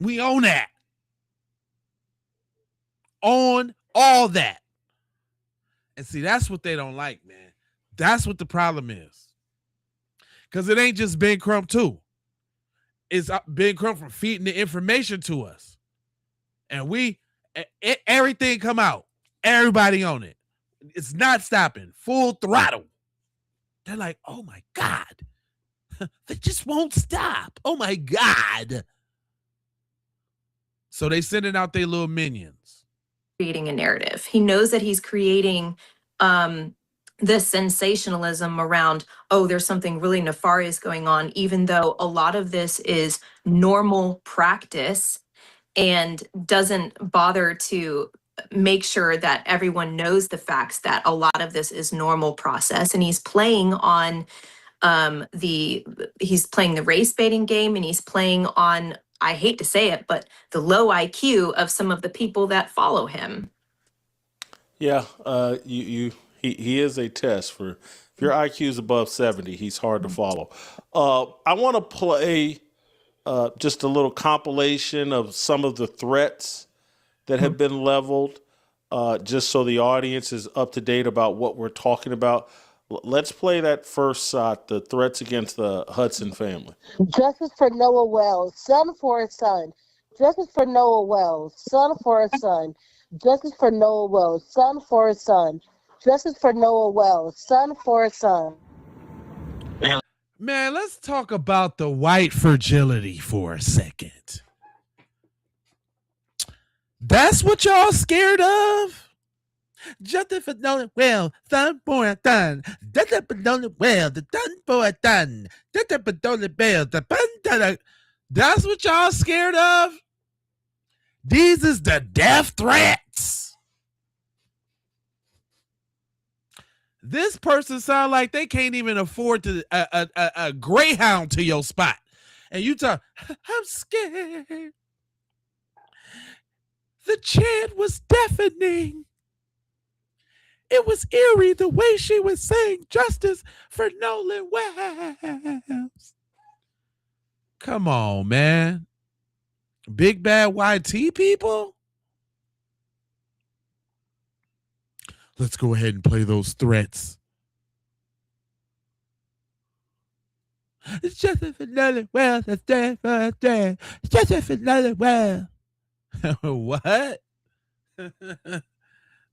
We own that. On all that. And see, that's what they don't like, man. That's what the problem is. Because it ain't just Ben Crump, too. It's Ben Crump from feeding the information to us. And everything come out. Everybody on it. It's not stopping. Full throttle. They're like, oh, my God. They just won't stop. Oh, my God. So they sending out their little minions. Creating a narrative. He knows that he's creating this sensationalism around, oh, there's something really nefarious going on, even though a lot of this is normal practice and doesn't bother to make sure that everyone knows the facts that a lot of this is normal process. And he's playing on he's playing the race baiting game, and he's playing on, I hate to say it, but the low IQ of some of the people that follow him. Yeah, he is a test for if your IQ is above 70, he's hard to follow. I want to play just a little compilation of some of the threats that have been leveled, just so the audience is up to date about what we're talking about. Let's play that first shot, the threats against the Hudson family. Justice for Noah Wells, son for a son. Justice for Noah Wells, son for a son. Justice for Noah Wells, son for a son. Justice for Noah Wells, son for a son. Man, let's talk about the white fragility for a second. That's what y'all scared of? Justice for Nolan Wells, son for a son. Justice for Nolan Wells, the son for a son. Justice for Nolan Wells, the son. That's what y'all scared of? These is the death threats. This person sound like they can't even afford to a Greyhound to your spot. And you talk, I'm scared. The chant was deafening. It was eerie the way she was saying justice for Nolan Wells. Come on, man. Big bad YT people? Let's go ahead and play those threats. It's justice for Nolan Wells. It's dead for a dead. It's justice for Nolan Wells. What?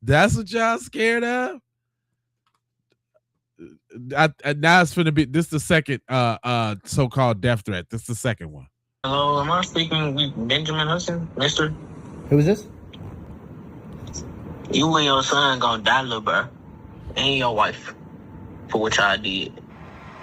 That's what y'all scared of? now it's gonna be this the second so-called death threat. This is the second one. Hello, am I speaking with Benjamin Hudson, mister? Who is this? You and your son gonna die, little bro. And your wife. For what y'all did.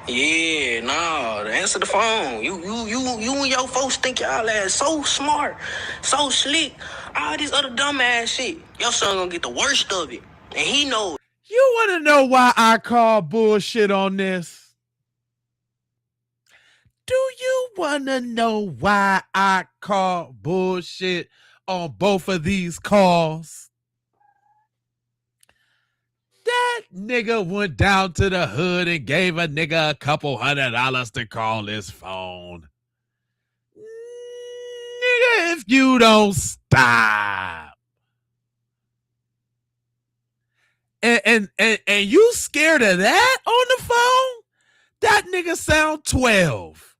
Yeah, nah, answer the phone. You and your folks think y'all ass so smart, so slick, all this other dumbass shit. Your son gonna get the worst of it. And he knows. You want to know why I call bullshit on this? Do you want to know why I call bullshit on both of these calls? That nigga went down to the hood and gave a nigga a couple $100 to call his phone. Nigga, if you don't stop. And you scared of that on the phone? That nigga sound 12.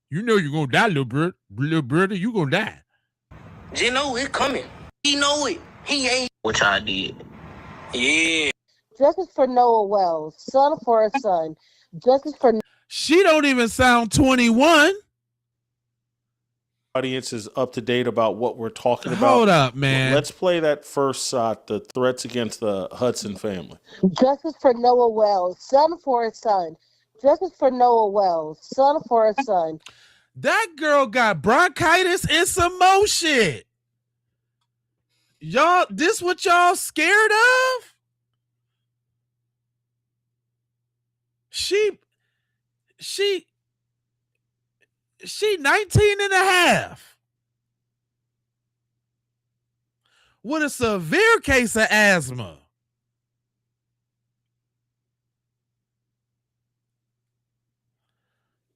You know you're gonna die, little brother. You gonna die. Gino, it coming. He know it. He ain't what y'all did. Yeah. Justice for Nolan Wells, son for a son. Justice for. She don't even sound 21. Audience is up to date about what we're talking about. Hold up, man. Let's play that first shot, the threats against the Hudson family. Justice for Nolan Wells, son for a son. Justice for Nolan Wells, son for a son. That girl got bronchitis and some more shit. Y'all, this what y'all scared of? She 19 and a half with a severe case of asthma.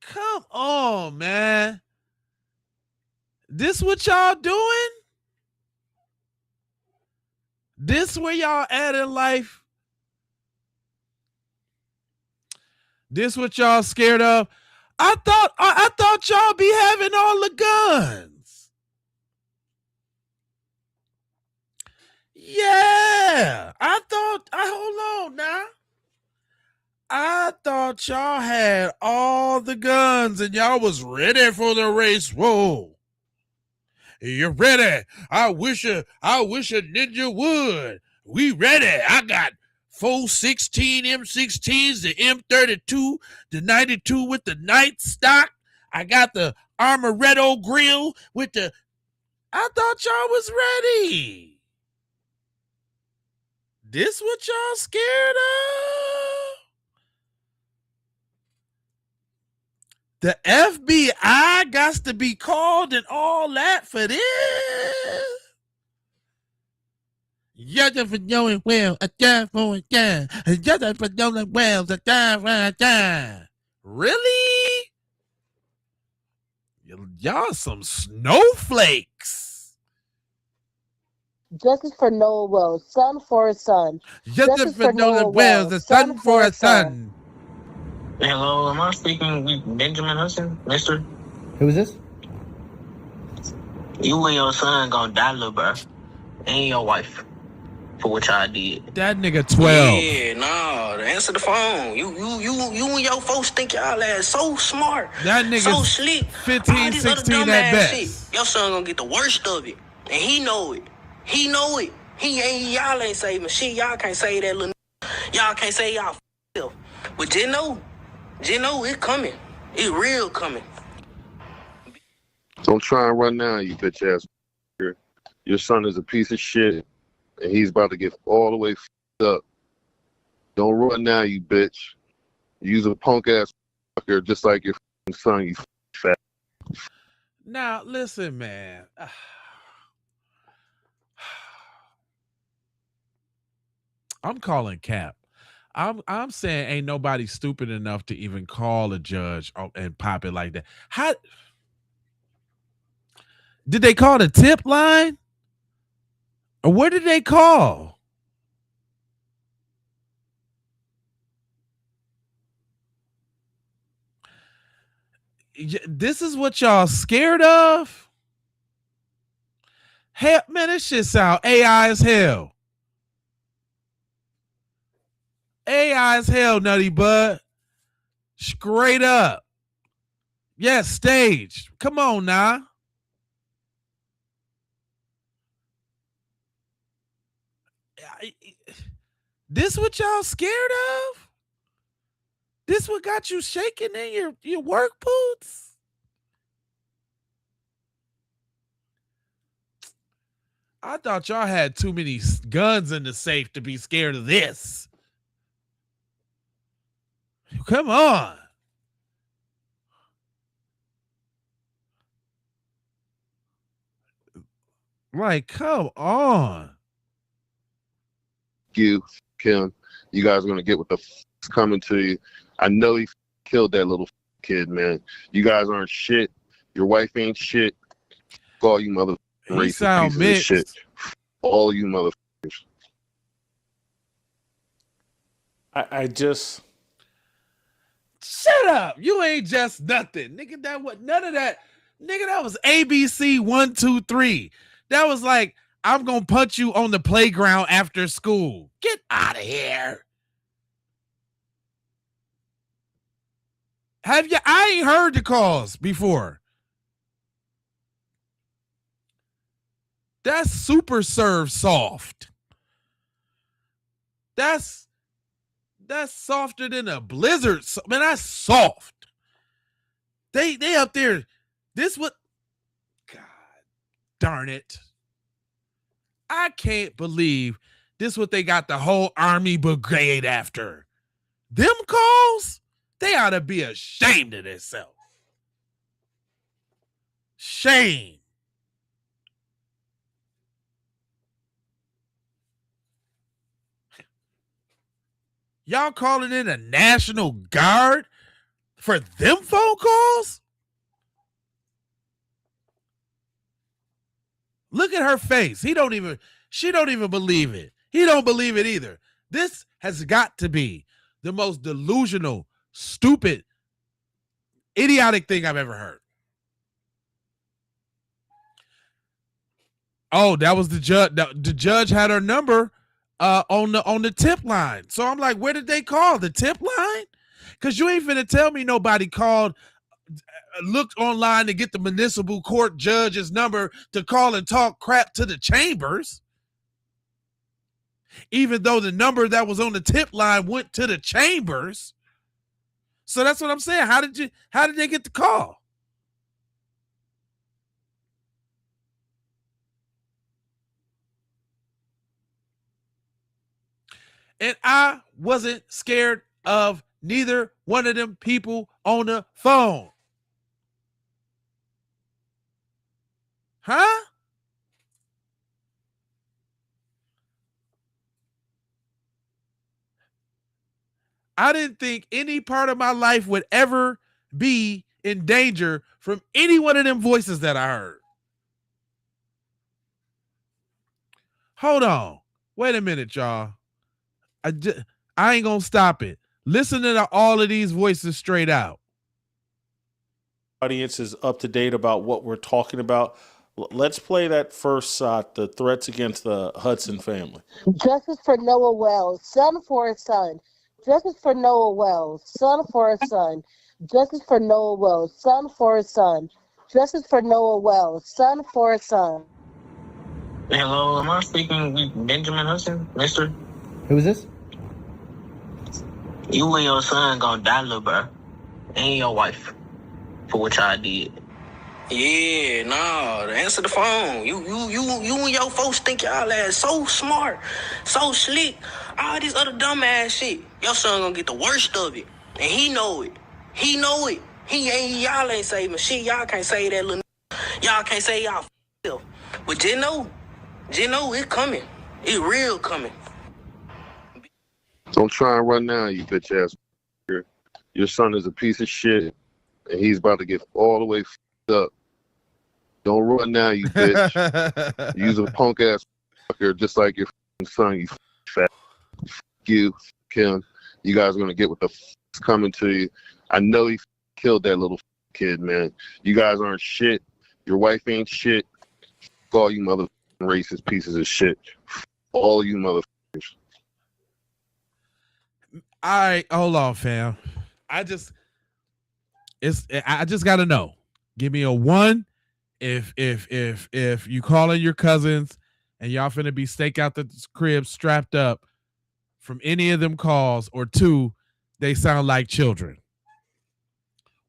Come on, man. This what y'all doing? This where y'all at in life? This what y'all scared of? I thought y'all be having all the guns. Yeah. Hold on now. I thought y'all had all the guns and y'all was ready for the race. Whoa. You're ready. I wish a ninja would. We ready. I got 416 M16s, the M32, the 92 with the night stock. I got the Armoretto grill with the. I thought y'all was ready. This what y'all scared of? The FBI got to be called and all that for this. Just for Nolan Wells, a time for a time. Just for Nolan Wells, a time for a time. Really? Y'all some snowflakes. Justice for Nolan Wells, son for a son. Justice for Nolan Wells, a son for a son. Hello, am I speaking with Benjamin Hudson, mister? Who is this? You and your son gonna die, little bro. And your wife. For what y'all did. That nigga 12. Yeah, nah, answer the phone. You and your folks think y'all ass so smart. That nigga so slick. 15, 16 at best. Shit. Your son gonna get the worst of it. And he know it. He know it. Y'all ain't saving shit. Y'all can't say that little. Y'all can't say y'all f***. But Gino, it coming. It real coming. Don't try and run now, you bitch ass. Your son is a piece of shit, and he's about to get all the way f***ed up. Don't run now, you bitch. Use a punk ass fucker just like your son, you fat. Now, listen, man. I'm calling cap. I'm saying ain't nobody stupid enough to even call a judge and pop it like that. How did they call the tip line? Or what did they call? This is what y'all scared of? Hell, man, this shit sound AI as hell. AI as hell, Nutty Bud. Straight up. Yes, staged. Come on now. This what y'all scared of? This what got you shaking in your work boots? I thought y'all had too many guns in the safe to be scared of this. Come on. Like, come on. You, Kim, you guys are gonna get what the is coming to you. I know he killed that little kid, man. You guys aren't shit. Your wife ain't shit. All you mother racist pieces of shit. All you motherfuckers. I just shut up. You ain't just nothing. Nigga, that what none of that. Nigga, that was ABC 1, 2, 3. That was like, I'm gonna punch you on the playground after school. Get out of here. Have you? I ain't heard the calls before. That's super serve soft. That's softer than a blizzard. Man, that's soft. They up there. This what? God darn it. I can't believe this what they got the whole army brigade after. Them calls? They ought to be ashamed of themselves. Shame. Y'all calling in a National Guard for them phone calls? Look at her face. She don't even believe it. He don't believe it either. This has got to be the most delusional, stupid, idiotic thing I've ever heard. Oh, that was the judge. The judge had her number on the tip line. So I'm like, where did they call? The tip line? Because you ain't finna tell me nobody called, looked online to get the municipal court judge's number to call and talk crap to the chambers. Even though the number that was on the tip line went to the chambers. So that's what I'm saying. How did they get the call? And I wasn't scared of neither one of them people on the phone. Huh? I didn't think any part of my life would ever be in danger from any one of them voices that I heard. Hold on. Wait a minute, y'all. I ain't gonna stop it. Listen to all of these voices straight out. Audience is up to date about what we're talking about. Let's play that first shot, the threats against the Hudson family. Justice for Noah Wells, son for his son. Justice for Noah Wells, son for his son. Justice for Noah Wells, son for his son. Justice for Noah Wells, son for his son. Hello, am I speaking with Benjamin Hudson, mister? Who is this? You and your son gonna die, little bro. And your wife. For what y'all did. Yeah, nah, answer the phone. You and your folks think y'all ass so smart, so slick, all this other dumbass shit. Your son gonna get the worst of it. And he know it. He know it. Y'all ain't saving shit. Y'all can't say that little y'all can't say y'all f***. But just know, it coming. It real coming. Don't try and run now, you bitch ass. Your son is a piece of shit, and he's about to get all the way f***ed up. Don't run now, you bitch. Use a punk ass fucker just like your son, you fat. You, Kim. You guys are gonna get what the is coming to you. I know he killed that little kid, man. You guys aren't shit. Your wife ain't shit. All you mother racist pieces of shit. All you motherfuckers. All right, hold on, fam. I just I just gotta know. Give me a one if you calling your cousins and y'all finna be stake out the crib strapped up from any of them calls, or two, they sound like children.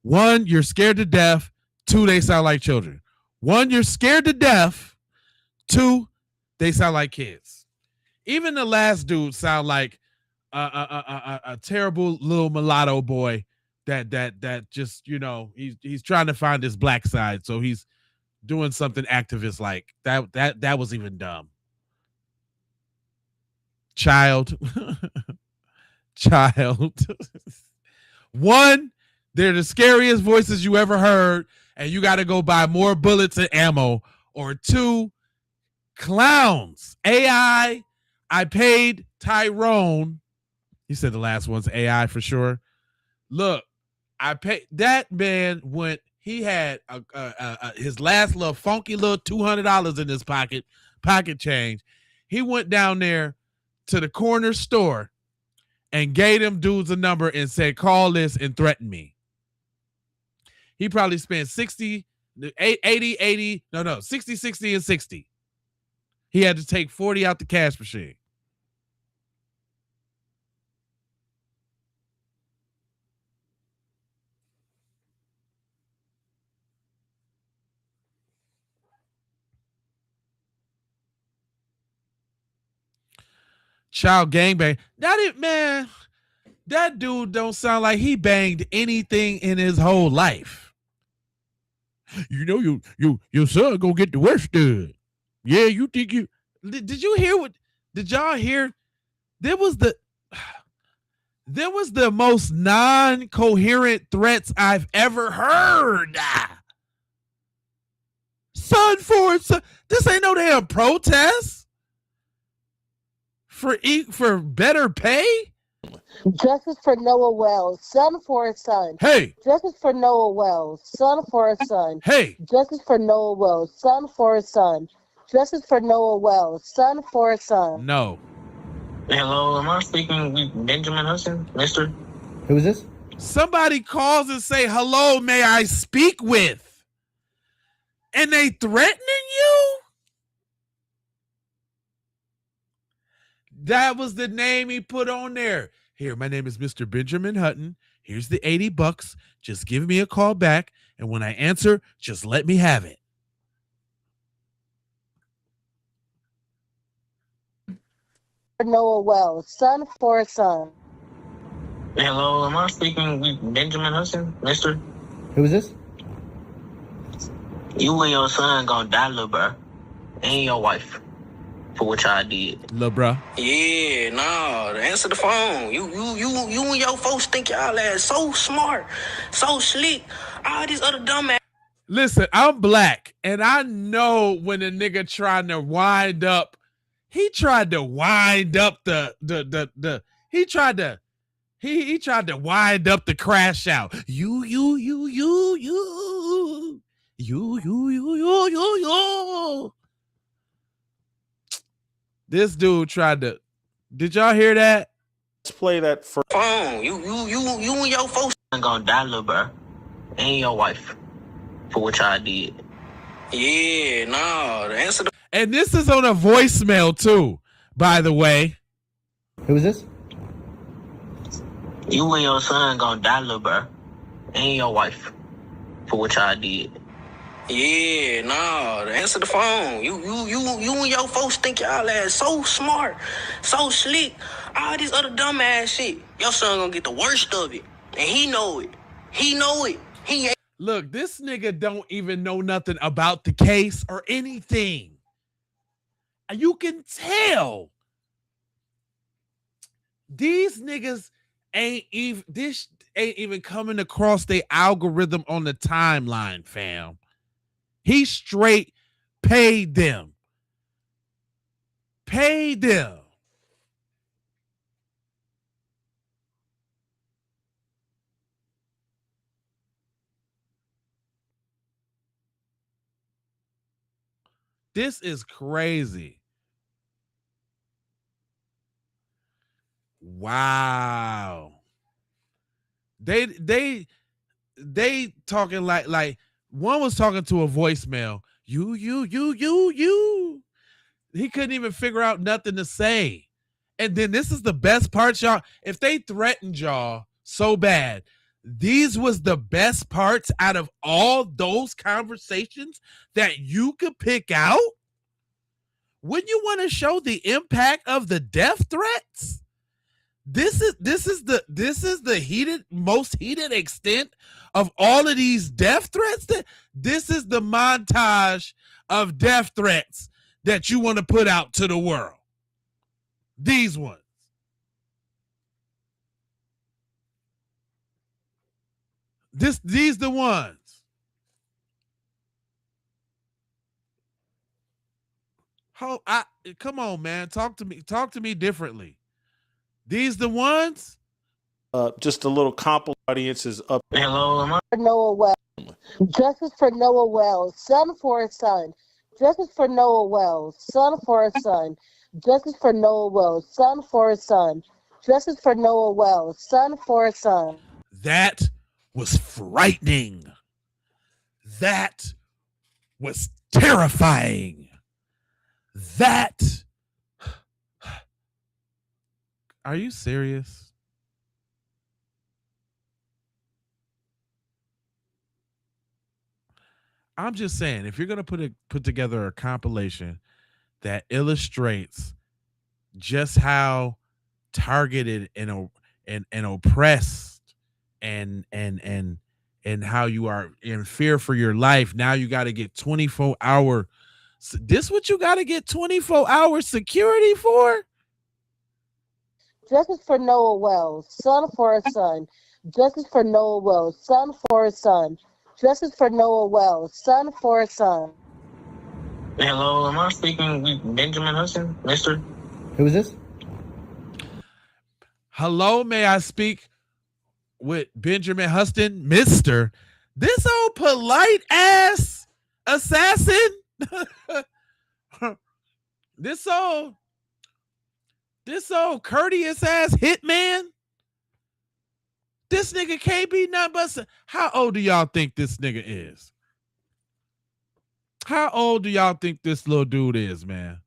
One, you're scared to death. Two, they sound like children. One, you're scared to death. Two, they sound like kids. Even the last dude sound like a terrible little mulatto boy that just he's trying to find his black side, so he's doing something activist like that was even dumb. Child. One, they're the scariest voices you ever heard, and you got to go buy more bullets and ammo. Or two, clowns. AI. I paid Tyrone. He said the last one's AI for sure. Look, I paid that man when he had his last little funky little $200 in his pocket change. He went down there to the corner store and gave them dudes a number and said, call this and threaten me. He probably spent 60, 80, 60, 60, and 60. He had to take 40 out the cash machine. Child gangbang. That dude don't sound like he banged anything in his whole life. You know, your son gonna get the worst done. Yeah, you think you did you hear what did y'all hear? There was the most non-coherent threats I've ever heard. Son for son. This ain't no damn protest for better pay. Justice for Noah Wells, son for a son. Hey. Justice for Noah Wells, son for a son. Hey. Justice for Noah Wells, son for a son. Justice for Noah Wells, son for a son. No. Hello, am I speaking with Benjamin Hudson, Mister? Who is this? Somebody calls and say, hello, may I speak with? And they threatening you? That was the name he put on there. Here, my name is Mr. Benjamin Hutton. Here's the $80. Just give me a call back, and when I answer, just let me have it. Noah Wells, son for a son. Hello, am I speaking with Benjamin Hudson, Mister? Who is this? You and your son gonna die, little bro, and your wife, for what y'all did. Lil' bruh. Yeah, no, answer the phone. You and your folks think y'all ass so smart, so slick. All these other dumb ass. Listen, I'm black, and I know when a nigga trying to wind up, he tried to wind up he tried to wind up the crash out. You. This dude tried to. Did y'all hear that? Let's play that for phone. You and your folks gonna die, little bro, and your wife, for what y'all did. Yeah, no, answer the. And this is on a voicemail too, by the way. Who is this? You and your son gonna die, little bro, and your wife, for what y'all did. Yeah, no, answer the phone. You and your folks think y'all ass so smart, so slick. All this other dumb ass shit. Your son gonna get the worst of it, and he know it. He know it. He ain't. Look, this nigga don't even know nothing about the case or anything. You can tell. These niggas ain't even coming across their algorithm on the timeline, fam. He straight paid them. Paid them. This is crazy. Wow. They talking like one was talking to a voicemail. You. He couldn't even figure out nothing to say. And then this is the best part, y'all. If they threatened y'all so bad, these was the best parts out of all those conversations that you could pick out. Wouldn't you want to show the impact of the death threats? This is the most heated extent of all of these death threats. This is the montage of death threats that you want to put out to the world. These ones. These the ones. Come on, man. Talk to me differently. These the ones? Just a little compliment. Audience is up. Hello, am I? Noah Wells. Justice for Noah Wells, son for a son. Justice for Noah Wells, son for a son. Justice for Noah Wells, son for a son. Justice for Noah Wells, son for a son. That was frightening. That was terrifying. That. Are you serious? I'm just saying, if you're gonna put together a compilation that illustrates just how targeted and oppressed and how you are in fear for your life, now you got to get 24-hour. This what you got to get 24-hour security for? Justice for Noah Wells, son for a son. Justice for Noah Wells, son for a son. Justice for Noah Wells, son for a son. Hello, am I speaking with Benjamin Hudson, Mister? Who is this? Hello, may I speak with Benjamin Huston, Mr. This old polite ass assassin? This old courteous ass hitman? This nigga can't be nothing but. How old do y'all think this nigga is? How old do y'all think this little dude is, man?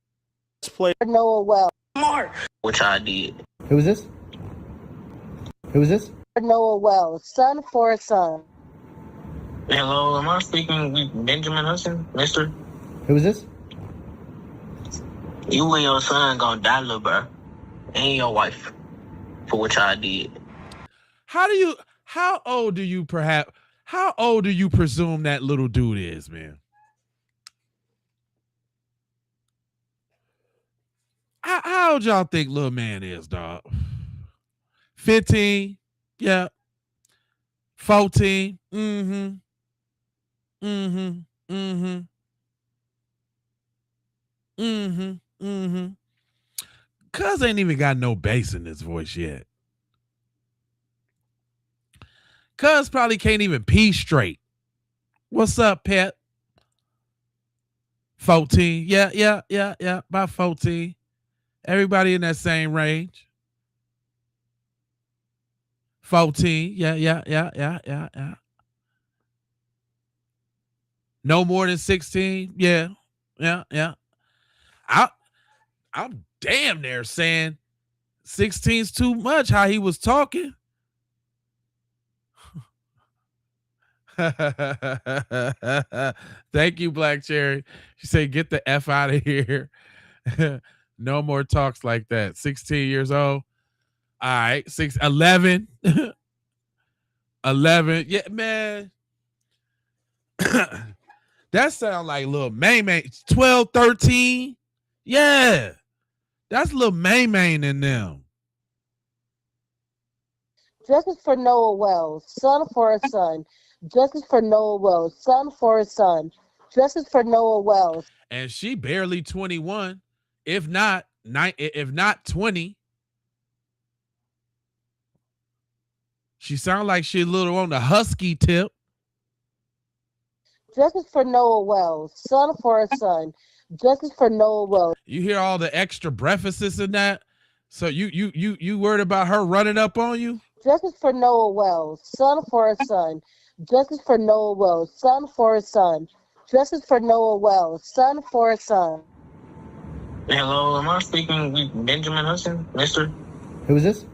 Noah Wells. Smart. Which I did. Who is this? Who is this? Noah Wells, son for a son. Hello, am I speaking with Benjamin Hudson, Mister? Who is this? You and your son gonna die, little bro, and your wife, for which I did. How old do you presume that little dude is, man? How old y'all think little man is, dog? 15? Yeah. 14? Mm-hmm. Cuz ain't even got no bass in his voice yet. Cuz probably can't even pee straight. What's up, pet? 14. Yeah. About 14. Everybody in that same range. 14. Yeah. No more than 16. Yeah. I'm damn near saying 16's too much how he was talking. Thank you, Black Cherry. She said, get the F out of here. No more talks like that. 16 years old. All right. 11. 11. Yeah, man. That sound like little May. 12, 13. Yeah. That's little May in them. Justice for Noah Wells, son for a son. Justice for Noah Wells, son for a son. Justice for Noah Wells. And she barely 21, if not 20. She sound like she a little on the husky tip. Justice for Noah Wells, son for a son. Justice for Noah Wells. You hear all the extra breakfasts in that? So you worried about her running up on you? Justice for Noah Wells, son for a son. Justice for Noah Wells, son for a son. Justice for Noah Wells, son for a son. Hello, am I speaking with Benjamin Hudson, mister? Who is this?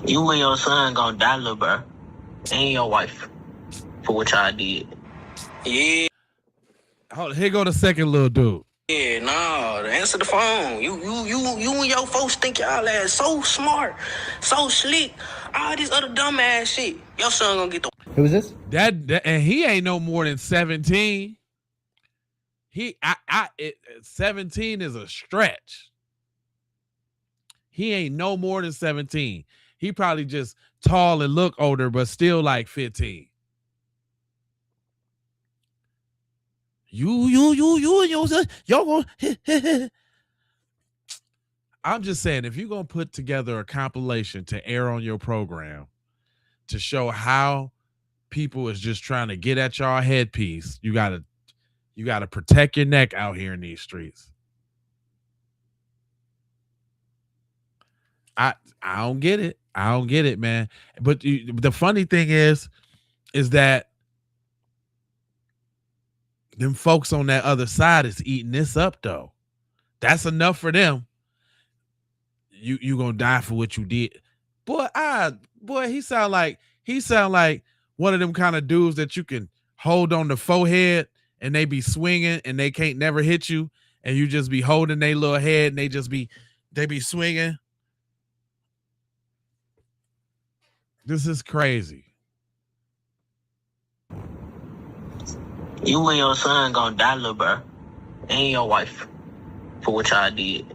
You and your son gonna die, little bro. And your wife. For what y'all did. Yeah. Hold on, here go the second little dude. Yeah, no, answer the phone. You and your folks think y'all ass so smart, so slick. All this other dumbass shit. Your son gonna get the. Who is this? That and he ain't no more than 17. 17 is a stretch. He ain't no more than 17. He probably just tall and look older, but still like 15. You and your son, y'all gonna. I'm just saying, if you're gonna put together a compilation to air on your program to show how people is just trying to get at y'all headpiece, you gotta protect your neck out here in these streets. I don't get it. I don't get it, man. But the funny thing is that them folks on that other side is eating this up, though. That's enough for them. You gonna die for what you did, boy. He sound like one of them kind of dudes that you can hold on the forehead and they be swinging and they can't never hit you, and you just be holding their little head and they be swinging. This is crazy. You and your son gonna die, little bro. And your wife. For what y'all did.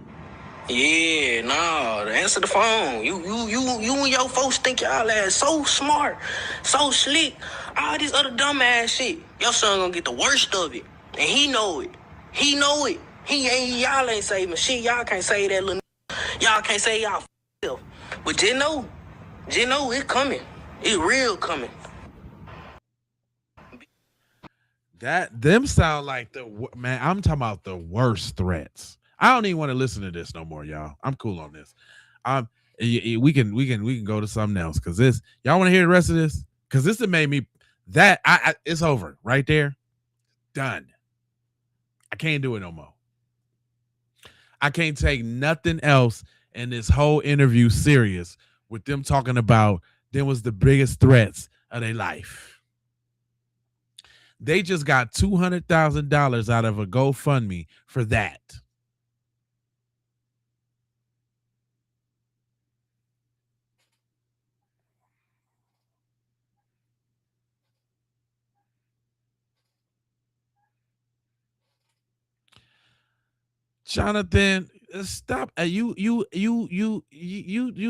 Yeah, no, answer the phone. You and your folks think y'all ass so smart, so slick. All this other dumbass shit. Your son gonna get the worst of it. And he know it. He know it. Y'all ain't saving shit. Y'all can't say that little. Y'all can't say y'all f***. But just know it coming. It real coming. Them sound like man. I'm talking about the worst threats. I don't even want to listen to this no more, y'all. I'm cool on this. We can go to something else because this. Y'all want to hear the rest of this? Because this has made me that it's over right there. Done. I can't do it no more. I can't take nothing else in this whole interview serious with them talking about them was the biggest threats of their life. They just got $200,000 out of a GoFundMe for that. Jonathan, stop. You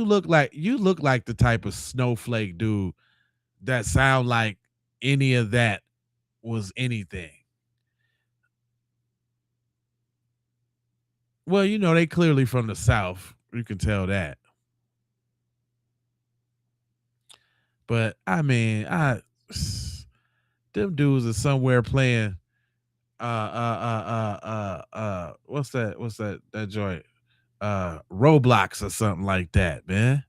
look like the type of snowflake dude that sound like any of that was anything. Well, they clearly from the South. You can tell that. But I mean, them dudes are somewhere playing what's that joint? Roblox or something like that, man.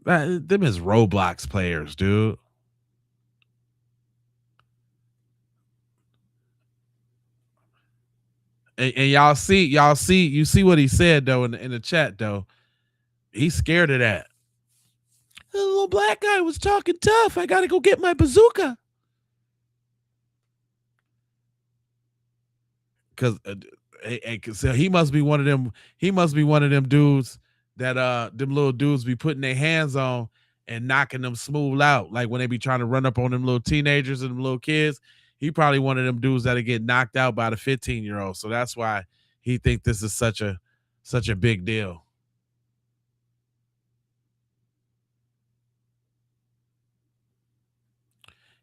Them is Roblox players, dude. And you see what he said though in the chat though. He's scared of that. The little black guy was talking tough. I gotta go get my bazooka. Cause so he must be one of them. He must be one of them dudes that them little dudes be putting their hands on and knocking them smooth out. Like when they be trying to run up on them little teenagers and them little kids. He probably one of them dudes that'll get knocked out by the 15-year-old. So that's why he think this is such a big deal.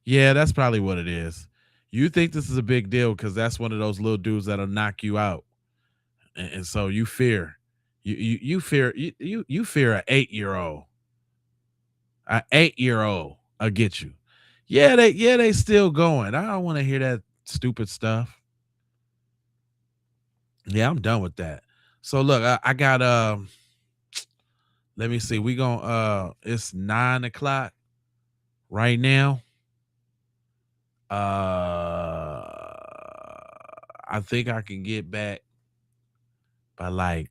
Yeah, that's probably what it is. You think this is a big deal because that's one of those little dudes that'll knock you out, and so you fear, you fear an 8-year-old, an 8-year-old will get you. Yeah, they still going. I don't want to hear that stupid stuff. Yeah, I'm done with that. So look, I got let me see. We gonna it's 9 o'clock right now. I think I can get back by like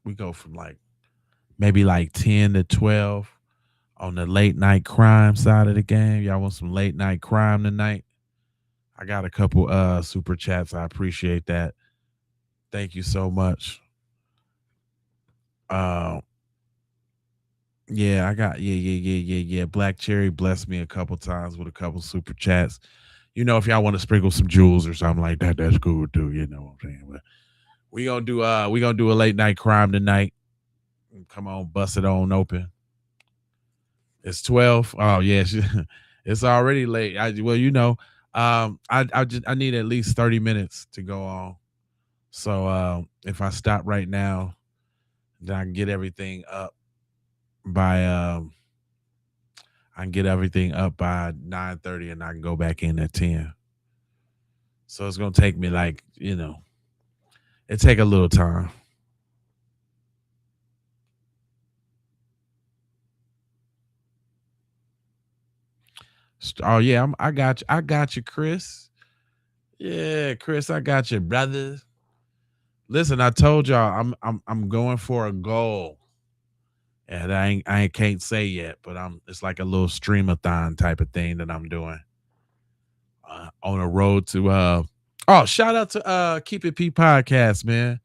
we go from like maybe like 10 to 12 on the late night crime side of the game. Y'all want some late night crime tonight? I got a couple super chats. I appreciate that. Thank you so much. Uh yeah, I got yeah. Black Cherry blessed me a couple times with a couple super chats. You know, if y'all want to sprinkle some jewels or something like that, that's cool too. You know what I'm saying? But we gonna do a late night crime tonight. Come on, bust it on open. It's 12. Oh yeah, it's already late. Well, you know, I need at least 30 minutes to go on. So if I stop right now, then I can get everything up by I can get everything up by 9:30 and I can go back in at 10. So it's gonna take me like, it take a little time. Oh yeah, I got you. I got you, Chris. Yeah, Chris, I got you, brother. Listen, I told y'all I'm going for a goal. And I can't say yet, but it's like a little streamathon type of thing that I'm doing. On a road to shout out to Keep It P podcast, man.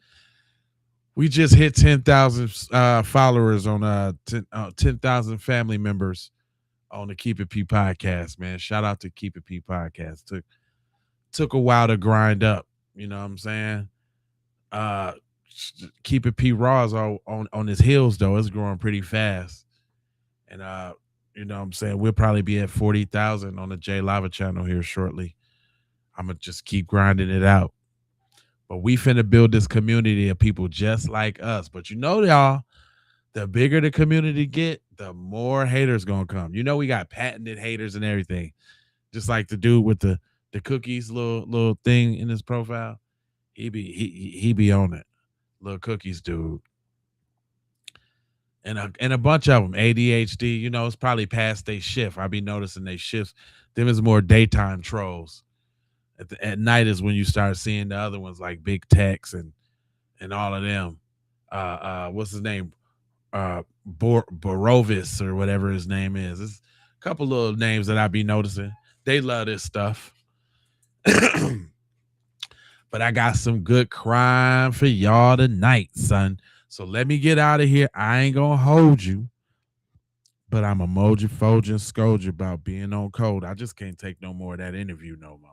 We just hit 10,000 followers on 10,000 family members on the Keep It P podcast, man. Shout out to Keep It P podcast. Took a while to grind up, you know what I'm saying? Keep It P Raw is on his heels though. It's growing pretty fast. And you know what I'm saying? We'll probably be at 40,000 on the J Lava channel here shortly. I'm gonna just keep grinding it out. But we finna build this community of people just like us. But you know, y'all, the bigger the community get, the more haters gonna come. You know, we got patented haters and everything. Just like the dude with the cookies little thing in his profile. He be on it. Little cookies dude. And a bunch of them ADHD, you know, it's probably past their shift. I be noticing they shifts. Them is more daytime trolls. At night is when you start seeing the other ones like Big Tex and all of them. What's his name? Borovis or whatever his name is. It's a couple little names that I be noticing. They love this stuff. But I got some good crime for y'all tonight, son. So let me get out of here. I ain't gonna hold you, but I'm emoji, fold and scold you about being on code. I just can't take no more of that interview no more.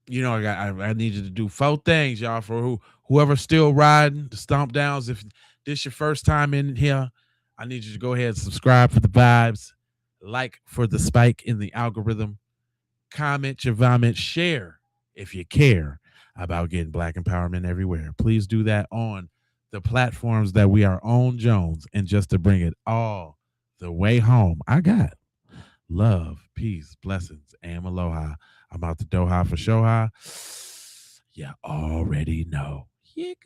You know, I need you to do 4 things, y'all, for whoever's still riding the stomp downs. If this your first time in here, I need you to go ahead and subscribe for the vibes, like for the spike in the algorithm, comment your vomit, share if you care about getting Black empowerment everywhere. Please do that on the platforms that we are on, Jones. And just to bring it all the way home, I got love, peace, blessings, and aloha. I'm out the Doha for Shoha. You already know. Yeah, good.